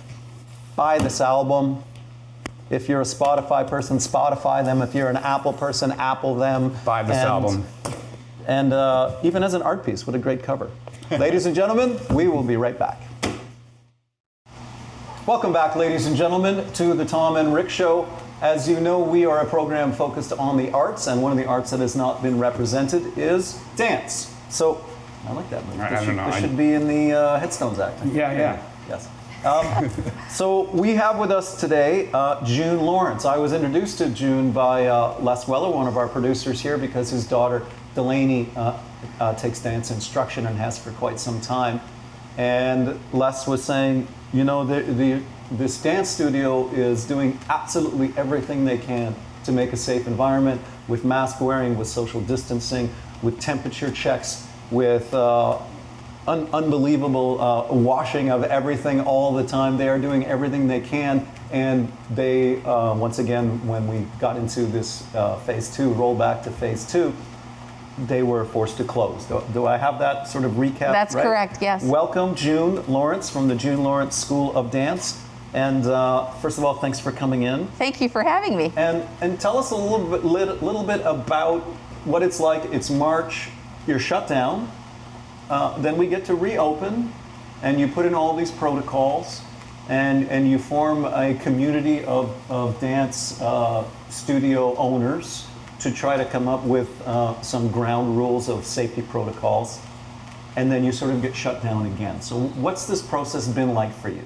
Buy this album. If you're a Spotify person, Spotify them. If you're an Apple person, Apple them. Buy this album. And even as an art piece, what a great cover. Ladies and gentlemen, we will be right back. Welcome back, ladies and gentlemen, to the Tom and Rick Show. As you know, we are a program focused on the arts, and one of the arts that has not been represented is dance. So, I like that movie. I This don't know. should be in the Headstones Act. Yeah. Yes. So we have with us today June Lawrence. I was introduced to June by Les Weller, one of our producers here, because his daughter Delaney takes dance instruction and has for quite some time. And Les was saying, you know, this dance studio is doing absolutely everything they can to make a safe environment, with mask wearing, with social distancing, with temperature checks, with unbelievable washing of everything all the time. They are doing everything they can, and they, once again, when we got into this phase 2, roll back to phase 2, they were forced to close. Do I have that sort of recap? That's right? correct, yes. Welcome, June Lawrence from the June Lawrence School of Dance. And first of all, thanks for coming in. Thank you for having me. And tell us a little bit about what it's like. It's March, you're shut down. Then we get to reopen, and you put in all these protocols, and you form a community of dance studio owners to try to come up with some ground rules of safety protocols, and then you sort of get shut down again. So what's this process been like for you?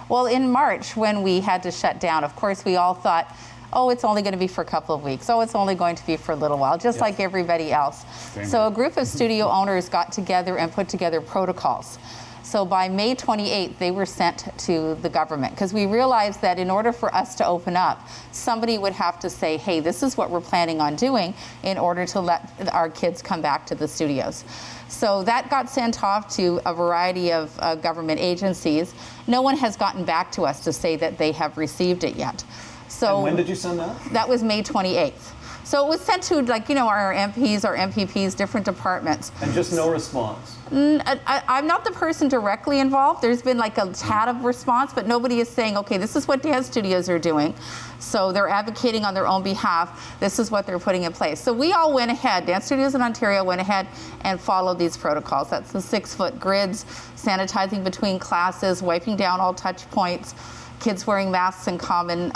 Well, in March, when we had to shut down, of course, we all thought, oh, it's only going to be for a couple of weeks. Oh, it's only going to be for a little while, just like everybody else. So a group of studio owners got together and put together protocols. So by May 28th, they were sent to the government, because we realized that in order for us to open up, somebody would have to say, hey, this is what we're planning on doing in order to let our kids come back to the studios. So that got sent off to a variety of government agencies. No one has gotten back to us to say that they have received it yet. So and when did you send that? That was May 28th. So it was sent to, like, you know, our MPs, our MPPs, different departments. And just no response? I'm not the person directly involved. There's been like a tad of response, but nobody is saying, okay, this is what dance studios are doing. So they're advocating on their own behalf. This is what they're putting in place. So we all went ahead, dance studios in Ontario went ahead and followed these protocols. That's the 6-foot grids, sanitizing between classes, wiping down all touch points, kids wearing masks in common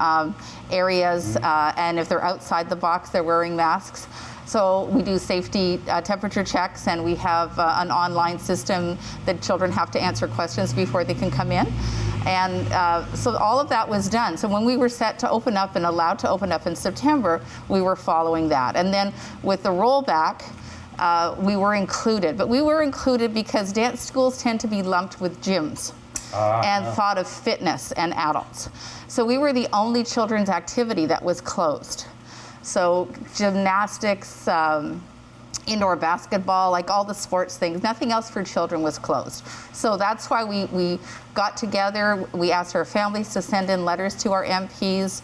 areas, and if they're outside the box, they're wearing masks. So we do safety temperature checks, and we have an online system that children have to answer questions before they can come in. And so all of that was done. So when we were set to open up and allowed to open up in September, we were following that. And then with the rollback, we were included. But we were included because dance schools tend to be lumped with gyms. And thought of fitness and adults. So we were the only children's activity that was closed. So gymnastics, indoor basketball, like all the sports things, nothing else for children was closed. So that's why we got together. We asked our families to send in letters to our MPs.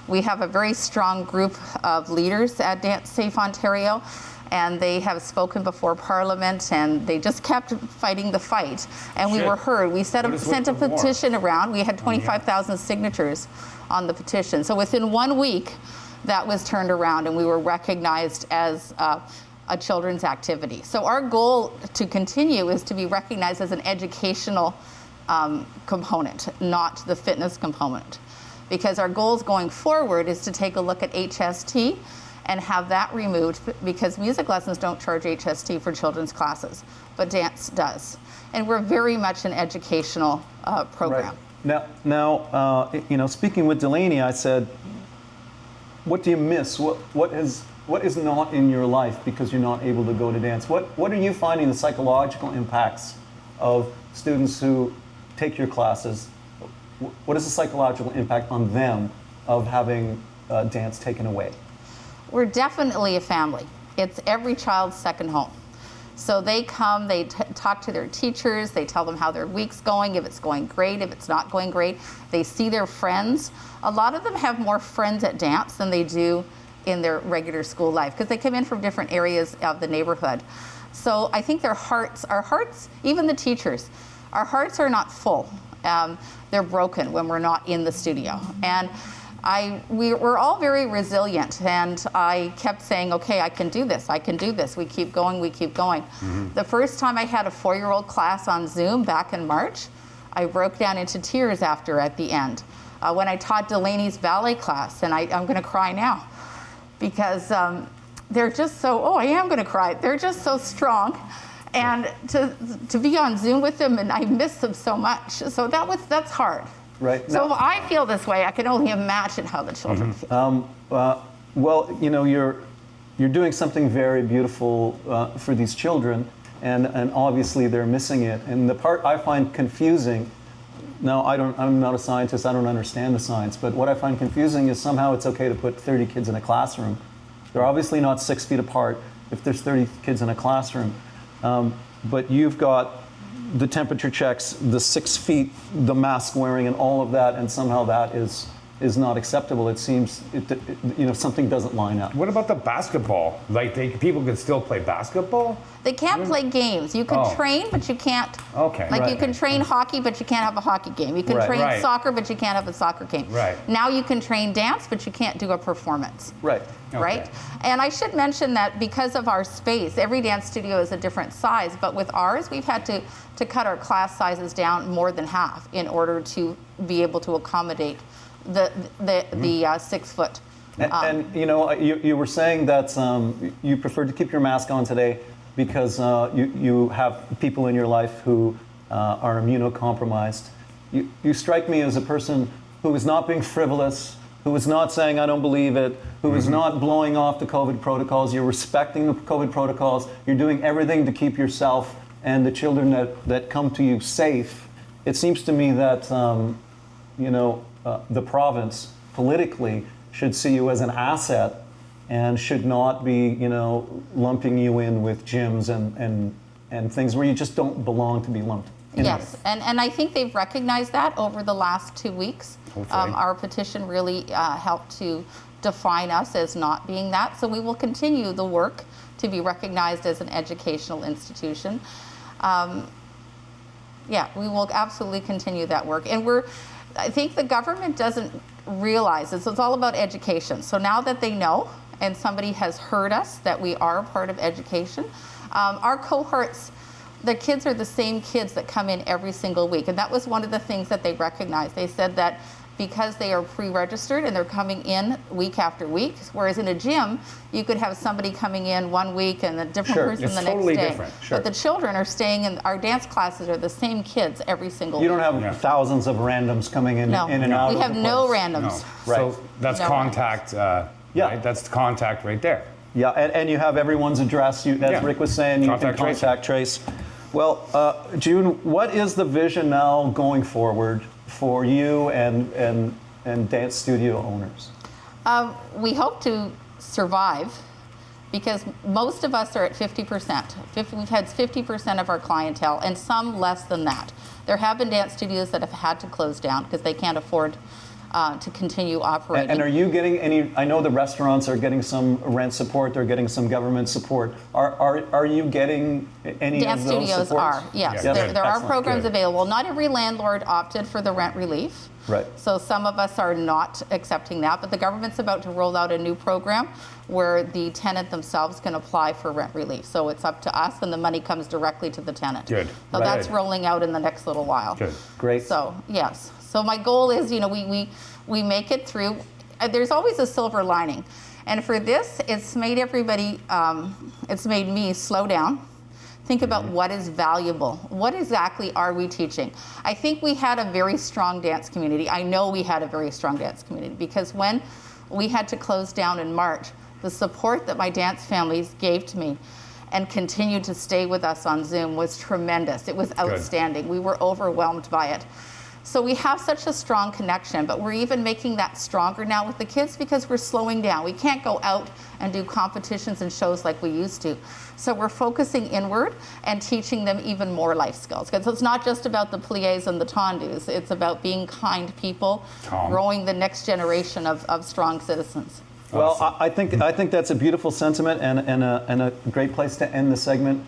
We have a very strong group of leaders at Dance Safe Ontario, and they have spoken before Parliament, and they just kept fighting the fight, and we were heard. We sent a petition around. We had 25,000 signatures on the petition. So within 1 week, that was turned around, and we were recognized as a children's activity. So our goal to continue is to be recognized as an educational component, not the fitness component. Because our goals going forward is to take a look at HST and have that removed, because music lessons don't charge HST for children's classes, but dance does. And we're very much an educational program. Right. Now, you know, speaking with Delaney, I said, what do you miss? What is not in your life because you're not able to go to dance? What are you finding the psychological impacts of students who take your classes? What is the psychological impact on them of having dance taken away? We're definitely a family. It's every child's second home. So they come, they talk to their teachers, they tell them how their week's going, if it's going great, if it's not going great. They see their friends. A lot of them have more friends at dance than they do in their regular school life, because they come in from different areas of the neighborhood. So I think our hearts, even the teachers, our hearts are not full. They're broken when we're not in the studio. And we're all very resilient, and I kept saying, okay, I can do this, we keep going. Mm-hmm. The first time I had a 4-year-old class on Zoom back in March, I broke down into tears at the end. When I taught Delaney's ballet class, and I'm gonna cry now, because they're just so, I am gonna cry, they're just so strong. And to be on Zoom with them, and I miss them so much. So that's hard. Right. So if I feel this way, I can only imagine how the children feel. Well, you know, you're doing something very beautiful for these children, and obviously they're missing it. And the part I find confusing, now I'm not a scientist, I don't understand the science, but what I find confusing is somehow it's okay to put 30 kids in a classroom. They're obviously not 6 feet apart if there's 30 kids in a classroom. But you've got the temperature checks, the 6 feet, the mask wearing, and all of that, and somehow that is not acceptable. It seems, you know, something doesn't line up. What about the basketball? Like, people can still play basketball? They can't play games. You can train, but you can't. Okay. Like you can train hockey, but you can't have a hockey game. You can train soccer, but you can't have a soccer game. Right. Now you can train dance, but you can't do a performance. Right. Right? And I should mention that because of our space, every dance studio is a different size, but with ours, we've had to cut our class sizes down more than half in order to be able to accommodate the 6 foot. And you know, you were saying that you preferred to keep your mask on today because you have people in your life who are immunocompromised. You strike me as a person who is not being frivolous, who is not saying I don't believe it, who is not blowing off the COVID protocols. You're respecting the COVID protocols. You're doing everything to keep yourself and the children that come to you safe. It seems to me that you know, the province politically should see you as an asset and should not be, you know, lumping you in with gyms and things where you just don't belong to be lumped in. Yes, and I think they've recognized that over the last 2 weeks. Our petition really helped to define us as not being that. So we will continue the work to be recognized as an educational institution. Yeah, we will absolutely continue that work. And I think the government doesn't realize this. It's all about education. So now that they know, and somebody has heard us, that we are a part of education, our cohorts, the kids are the same kids that come in every single week. And that was one of the things that they recognized. They said that because they are pre-registered and they're coming in week after week, whereas in a gym, you could have somebody coming in 1 week and a different person the next day. Different. Sure. But the children are staying in, our dance classes are the same kids every single week. You don't have thousands of randoms coming in and out. We of have the no place. randoms. No. Right. So that's contact. Right? That's the contact right there. Yeah, and you have everyone's address. As Rick was saying, you can contact trace. Well, June, what is the vision now going forward for you and dance studio owners? We hope to survive because most of us are at 50%. We've had 50% of our clientele and some less than that. There have been dance studios that have had to close down because they can't afford to continue operating. And are you getting any, I know the restaurants are getting some rent support, they're getting some government support. Are you getting any dance of those studios supports? are, yes. Yeah, there are programs available. Not every landlord opted for the rent relief. Right. So some of us are not accepting that, but the government's about to roll out a new program where the tenant themselves can apply for rent relief. So it's up to us and the money comes directly to the tenant. Good. So that's rolling out in the next little while. Good. Great. So, yes. So my goal is, you know, we make it through. There's always a silver lining. And for this, it's made everybody, it's made me slow down. Think about what is valuable. What exactly are we teaching? I think we had a very strong dance community. I know we had a very strong dance community because when we had to close down in March, the support that my dance families gave to me and continued to stay with us on Zoom was tremendous. It was outstanding. We were overwhelmed by it. So we have such a strong connection, but we're even making that stronger now with the kids because we're slowing down. We can't go out and do competitions and shows like we used to. So we're focusing inward and teaching them even more life skills. Because it's not just about the pliés and the tendus. It's about being kind people, growing the next generation of strong citizens. Well, I think that's a beautiful sentiment and a great place to end the segment.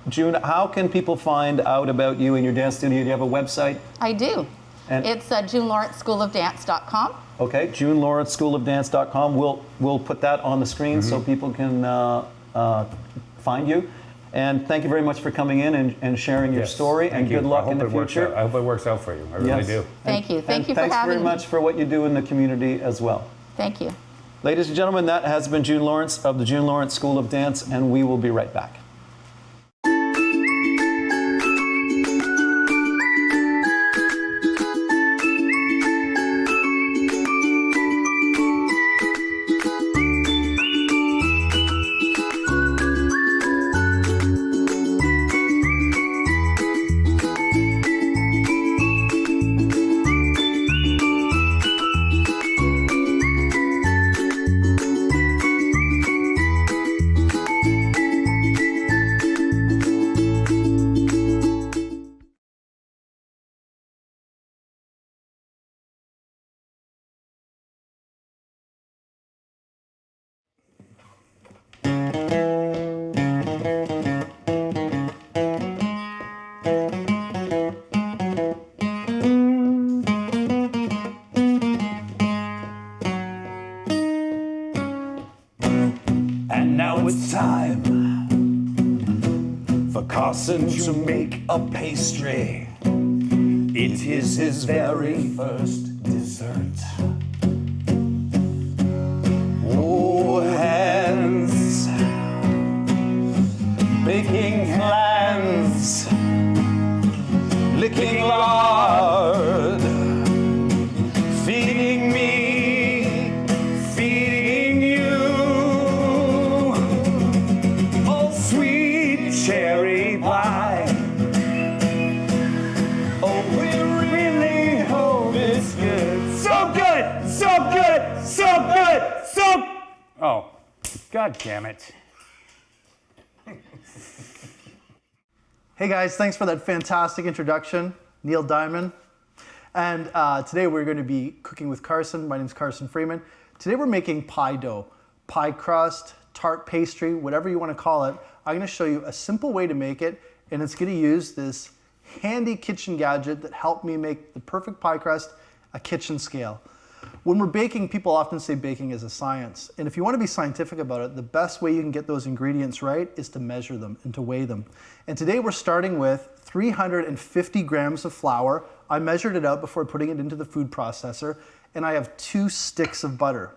June, how can people find out about you and your dance studio? Do you have a website? I do. And it's JuneLawrenceSchoolOfDance.com. Okay, JuneLawrenceSchoolOfDance.com. We'll put that on the screen so people can find you. And thank you very much for coming in and sharing your story. And good luck in the future. I hope it works out for you. I really do. Thank you. Thank you for having me. Thanks very much for what you do in the community as well. Thank you. Ladies and gentlemen, that has been June Lawrence of the June Lawrence School of Dance, and we will be right back. Carson to make a pastry. It is his very first dessert. Oh, hands, baking clans, licking lard, feeding me, feeding you. Oh, sweet cherry pie. Oh, we really hope it's good. So good, so good, so good, so. Oh, God damn it. Hey guys, thanks for that fantastic introduction, Neil Diamond. And today we're going to be cooking with Carson. My name is Carson Freeman. Today we're making pie dough, pie crust, tart pastry, whatever you want to call it. I'm going to show you a simple way to make it, and it's going to use this handy kitchen gadget that helped me make the perfect pie crust, a kitchen scale. When we're baking, people often say baking is a science. And if you want to be scientific about it, the best way you can get those ingredients right is to measure them and to weigh them. And today we're starting with 350 grams of flour. I measured it out before putting it into the food processor, and I have 2 sticks of butter.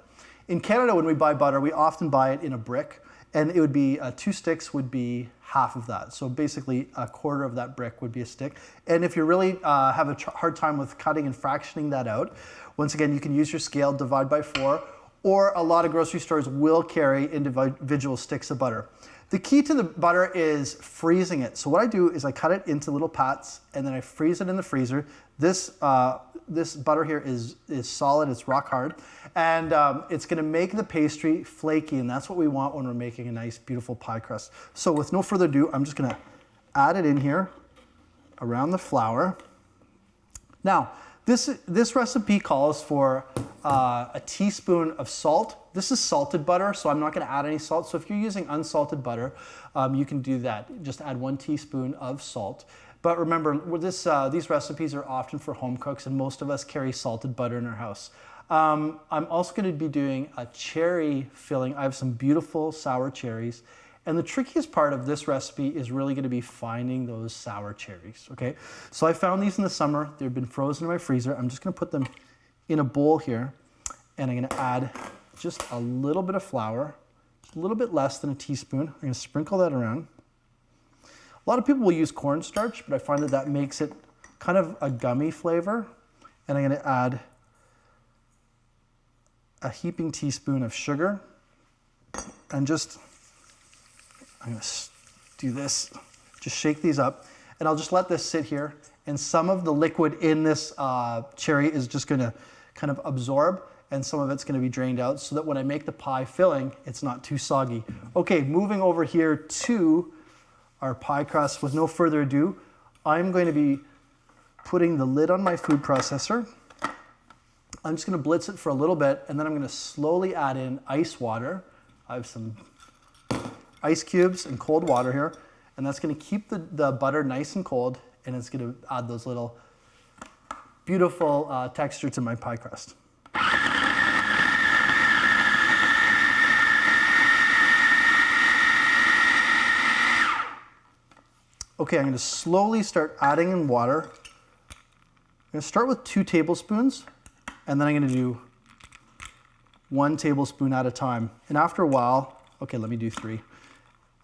In Canada, when we buy butter, we often buy it in a brick, and it would be 2 sticks would be half of that. So basically a quarter of that brick would be a stick. And if you really have a hard time with cutting and fractioning that out, once again, you can use your scale, divide by 4, or a lot of grocery stores will carry individual sticks of butter. The key to the butter is freezing it. So what I do is I cut it into little pats and then I freeze it in the freezer. This butter here is solid, it's rock hard, and it's gonna make the pastry flaky, and that's what we want when we're making a nice, beautiful pie crust. So with no further ado, I'm just gonna add it in here around the flour. Now, this recipe calls for a teaspoon of salt. This is salted butter, so I'm not going to add any salt. So if you're using unsalted butter, you can do that. Just add 1 teaspoon of salt. But remember, these recipes are often for home cooks, and most of us carry salted butter in our house. I'm also going to be doing a cherry filling. I have some beautiful sour cherries. And the trickiest part of this recipe is really going to be finding those sour cherries, okay? So I found these in the summer. They've been frozen in my freezer. I'm just going to put them in a bowl here, and I'm going to add just a little bit of flour, a little bit less than a teaspoon. I'm going to sprinkle that around. A lot of people will use cornstarch, but I find that makes it kind of a gummy flavor. And I'm going to add a heaping teaspoon of sugar, and I'm going to do this, just shake these up, and I'll just let this sit here, and some of the liquid in this cherry is just going to kind of absorb, and some of it's going to be drained out so that when I make the pie filling, it's not too soggy. Okay, moving over here to our pie crust. With no further ado, I'm going to be putting the lid on my food processor. I'm just going to blitz it for a little bit, and then I'm going to slowly add in ice water. I have some ice cubes and cold water here, and that's going to keep the butter nice and cold, and it's going to add those little beautiful texture to my pie crust. Okay, I'm going to slowly start adding in water. I'm going to start with 2 tablespoons, and then I'm going to do 1 tablespoon at a time. And after a while, okay, let me do 3.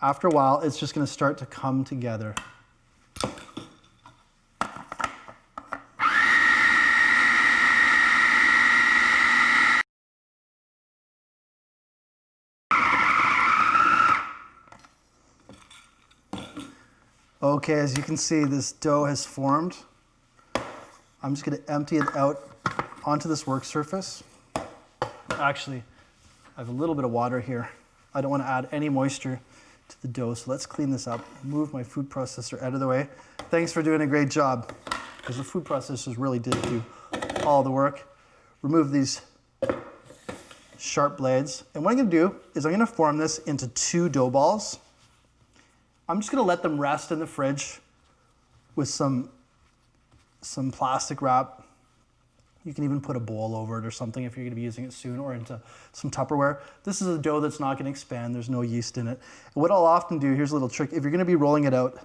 After a while, it's just going to start to come together. Okay, as you can see, this dough has formed. I'm just going to empty it out onto this work surface. Actually, I have a little bit of water here. I don't want to add any moisture to the dough, so let's clean this up. Move my food processor out of the way. Thanks for doing a great job, because the food processors really did do all the work. Remove these sharp blades. And what I'm going to do is I'm going to form this into 2 dough balls. I'm just going to let them rest in the fridge with some plastic wrap. You can even put a bowl over it or something if you're going to be using it soon, or into some Tupperware. This is a dough that's not going to expand. There's no yeast in it. And what I'll often do, here's a little trick. If you're going to be rolling it out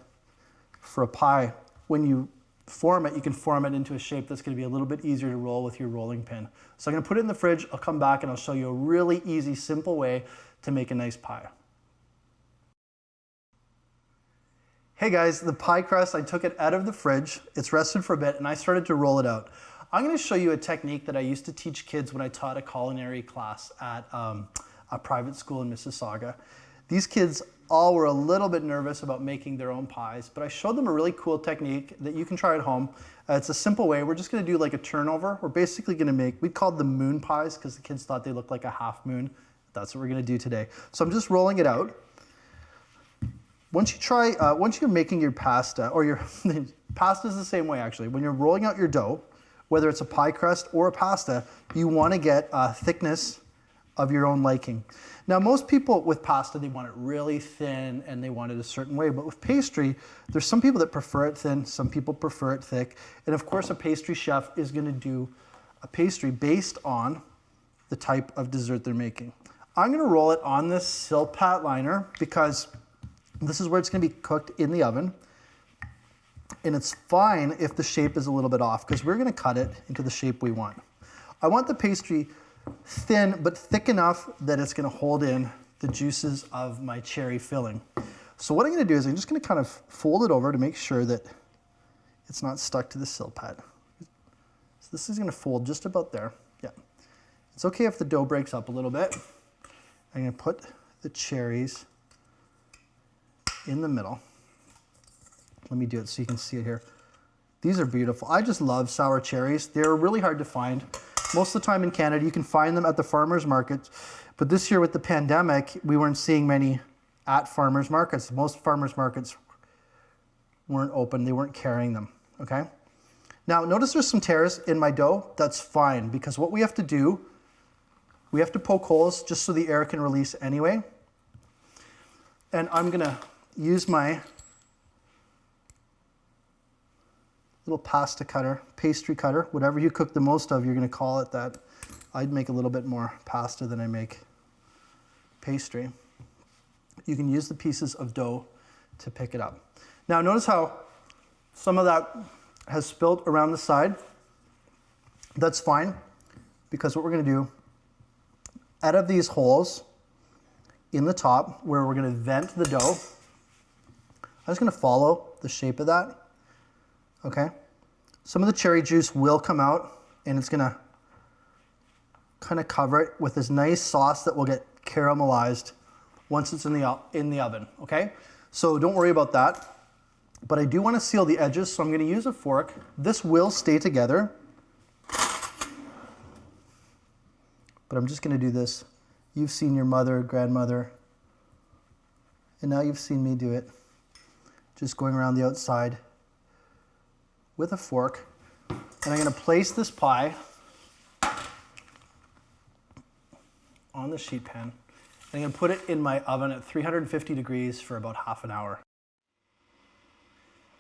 for a pie, when you form it, you can form it into a shape that's going to be a little bit easier to roll with your rolling pin. So I'm going to put it in the fridge. I'll come back and I'll show you a really easy, simple way to make a nice pie. Hey guys, the pie crust, I took it out of the fridge. It's rested for a bit and I started to roll it out. I'm going to show you a technique that I used to teach kids when I taught a culinary class at a private school in Mississauga. These kids all were a little bit nervous about making their own pies, but I showed them a really cool technique that you can try at home. It's a simple way. We're just going to do like a turnover. We're basically going to make, we called them moon pies because the kids thought they looked like a half moon. That's what we're going to do today. So I'm just rolling it out. Once you're making your pasta, or your pasta is the same way actually. When you're rolling out your dough, whether it's a pie crust or a pasta, you want to get a thickness of your own liking. Now, most people with pasta, they want it really thin and they want it a certain way. But with pastry, there's some people that prefer it thin, some people prefer it thick. And of course, a pastry chef is going to do a pastry based on the type of dessert they're making. I'm going to roll it on this Silpat liner because this is where it's going to be cooked in the oven. And it's fine if the shape is a little bit off because we're going to cut it into the shape we want. I want the pastry thin but thick enough that it's going to hold in the juices of my cherry filling. So what I'm going to do is I'm just going to kind of fold it over to make sure that it's not stuck to the Silpat. So this is going to fold just about there. Yeah. It's okay if the dough breaks up a little bit. I'm going to put the cherries in the middle. Let me do it so you can see it here. These are beautiful. I just love sour cherries. They're really hard to find. Most of the time in Canada, you can find them at the farmers markets. But this year with the pandemic, we weren't seeing many at farmers markets. Most farmers markets weren't open. They weren't carrying them, okay? Now, notice there's some tears in my dough. That's fine because what we have to do, we have to poke holes just so the air can release anyway. And I'm gonna use my little pasta cutter, pastry cutter, whatever you cook the most of, you're going to call it that. I'd make a little bit more pasta than I make pastry. You can use the pieces of dough to pick it up. Now notice how some of that has spilled around the side. That's fine because what we're going to do, out of these holes in the top where we're going to vent the dough, I'm just going to follow the shape of that. Okay, some of the cherry juice will come out and it's gonna kind of cover it with this nice sauce that will get caramelized once it's in the oven, okay? So don't worry about that. But I do want to seal the edges, so I'm gonna use a fork. This will stay together. But I'm just gonna do this. You've seen your mother, grandmother, and now you've seen me do it. Just going around the outside with a fork, and I'm going to place this pie on the sheet pan, and I'm going to put it in my oven at 350 degrees for about half an hour.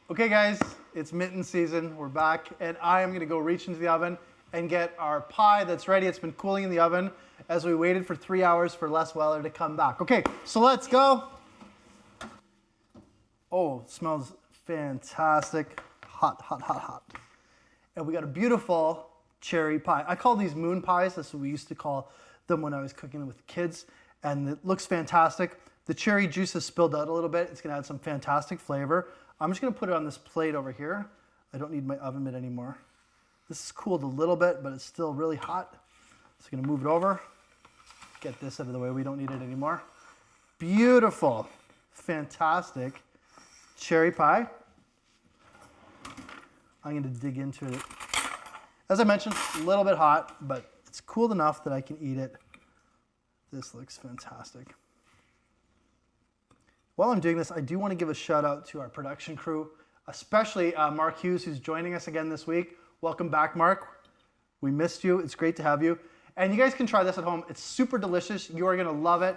Okay guys, it's mitten season, we're back, and I am going to go reach into the oven and get our pie that's ready. It's been cooling in the oven as we waited for 3 hours for Les Weller to come back. Okay, so let's go. Oh, it smells fantastic. Hot, hot, hot, hot. And we got a beautiful cherry pie. I call these moon pies. That's what we used to call them when I was cooking with kids. And it looks fantastic. The cherry juice has spilled out a little bit. It's gonna add some fantastic flavor. I'm just gonna put it on this plate over here. I don't need my oven mitt anymore. This is cooled a little bit, but it's still really hot. So I'm gonna move it over. Get this out of the way. We don't need it anymore. Beautiful, fantastic cherry pie. I'm going to dig into it. As I mentioned, a little bit hot, but it's cooled enough that I can eat it. This looks fantastic. While I'm doing this, I do want to give a shout out to our production crew, especially Mark Hughes, who's joining us again this week. Welcome back, Mark. We missed you. It's great to have you. And you guys can try this at home. It's super delicious. You are going to love it.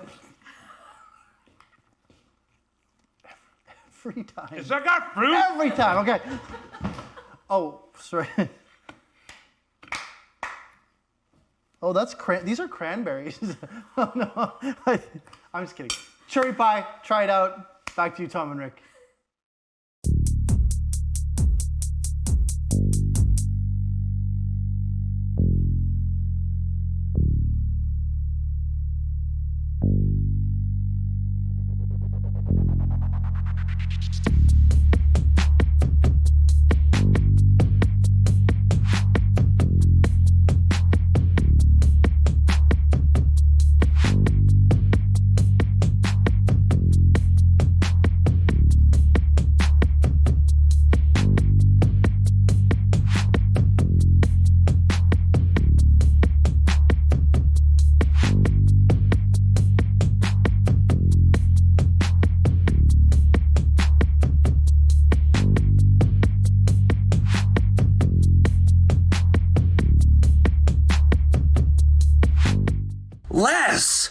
Every time. Has that got fruit? Every time. Okay. Oh, sorry. Oh, these are cranberries. Oh, no. I'm just kidding. Cherry pie, try it out. Back to you, Tom and Rick. less.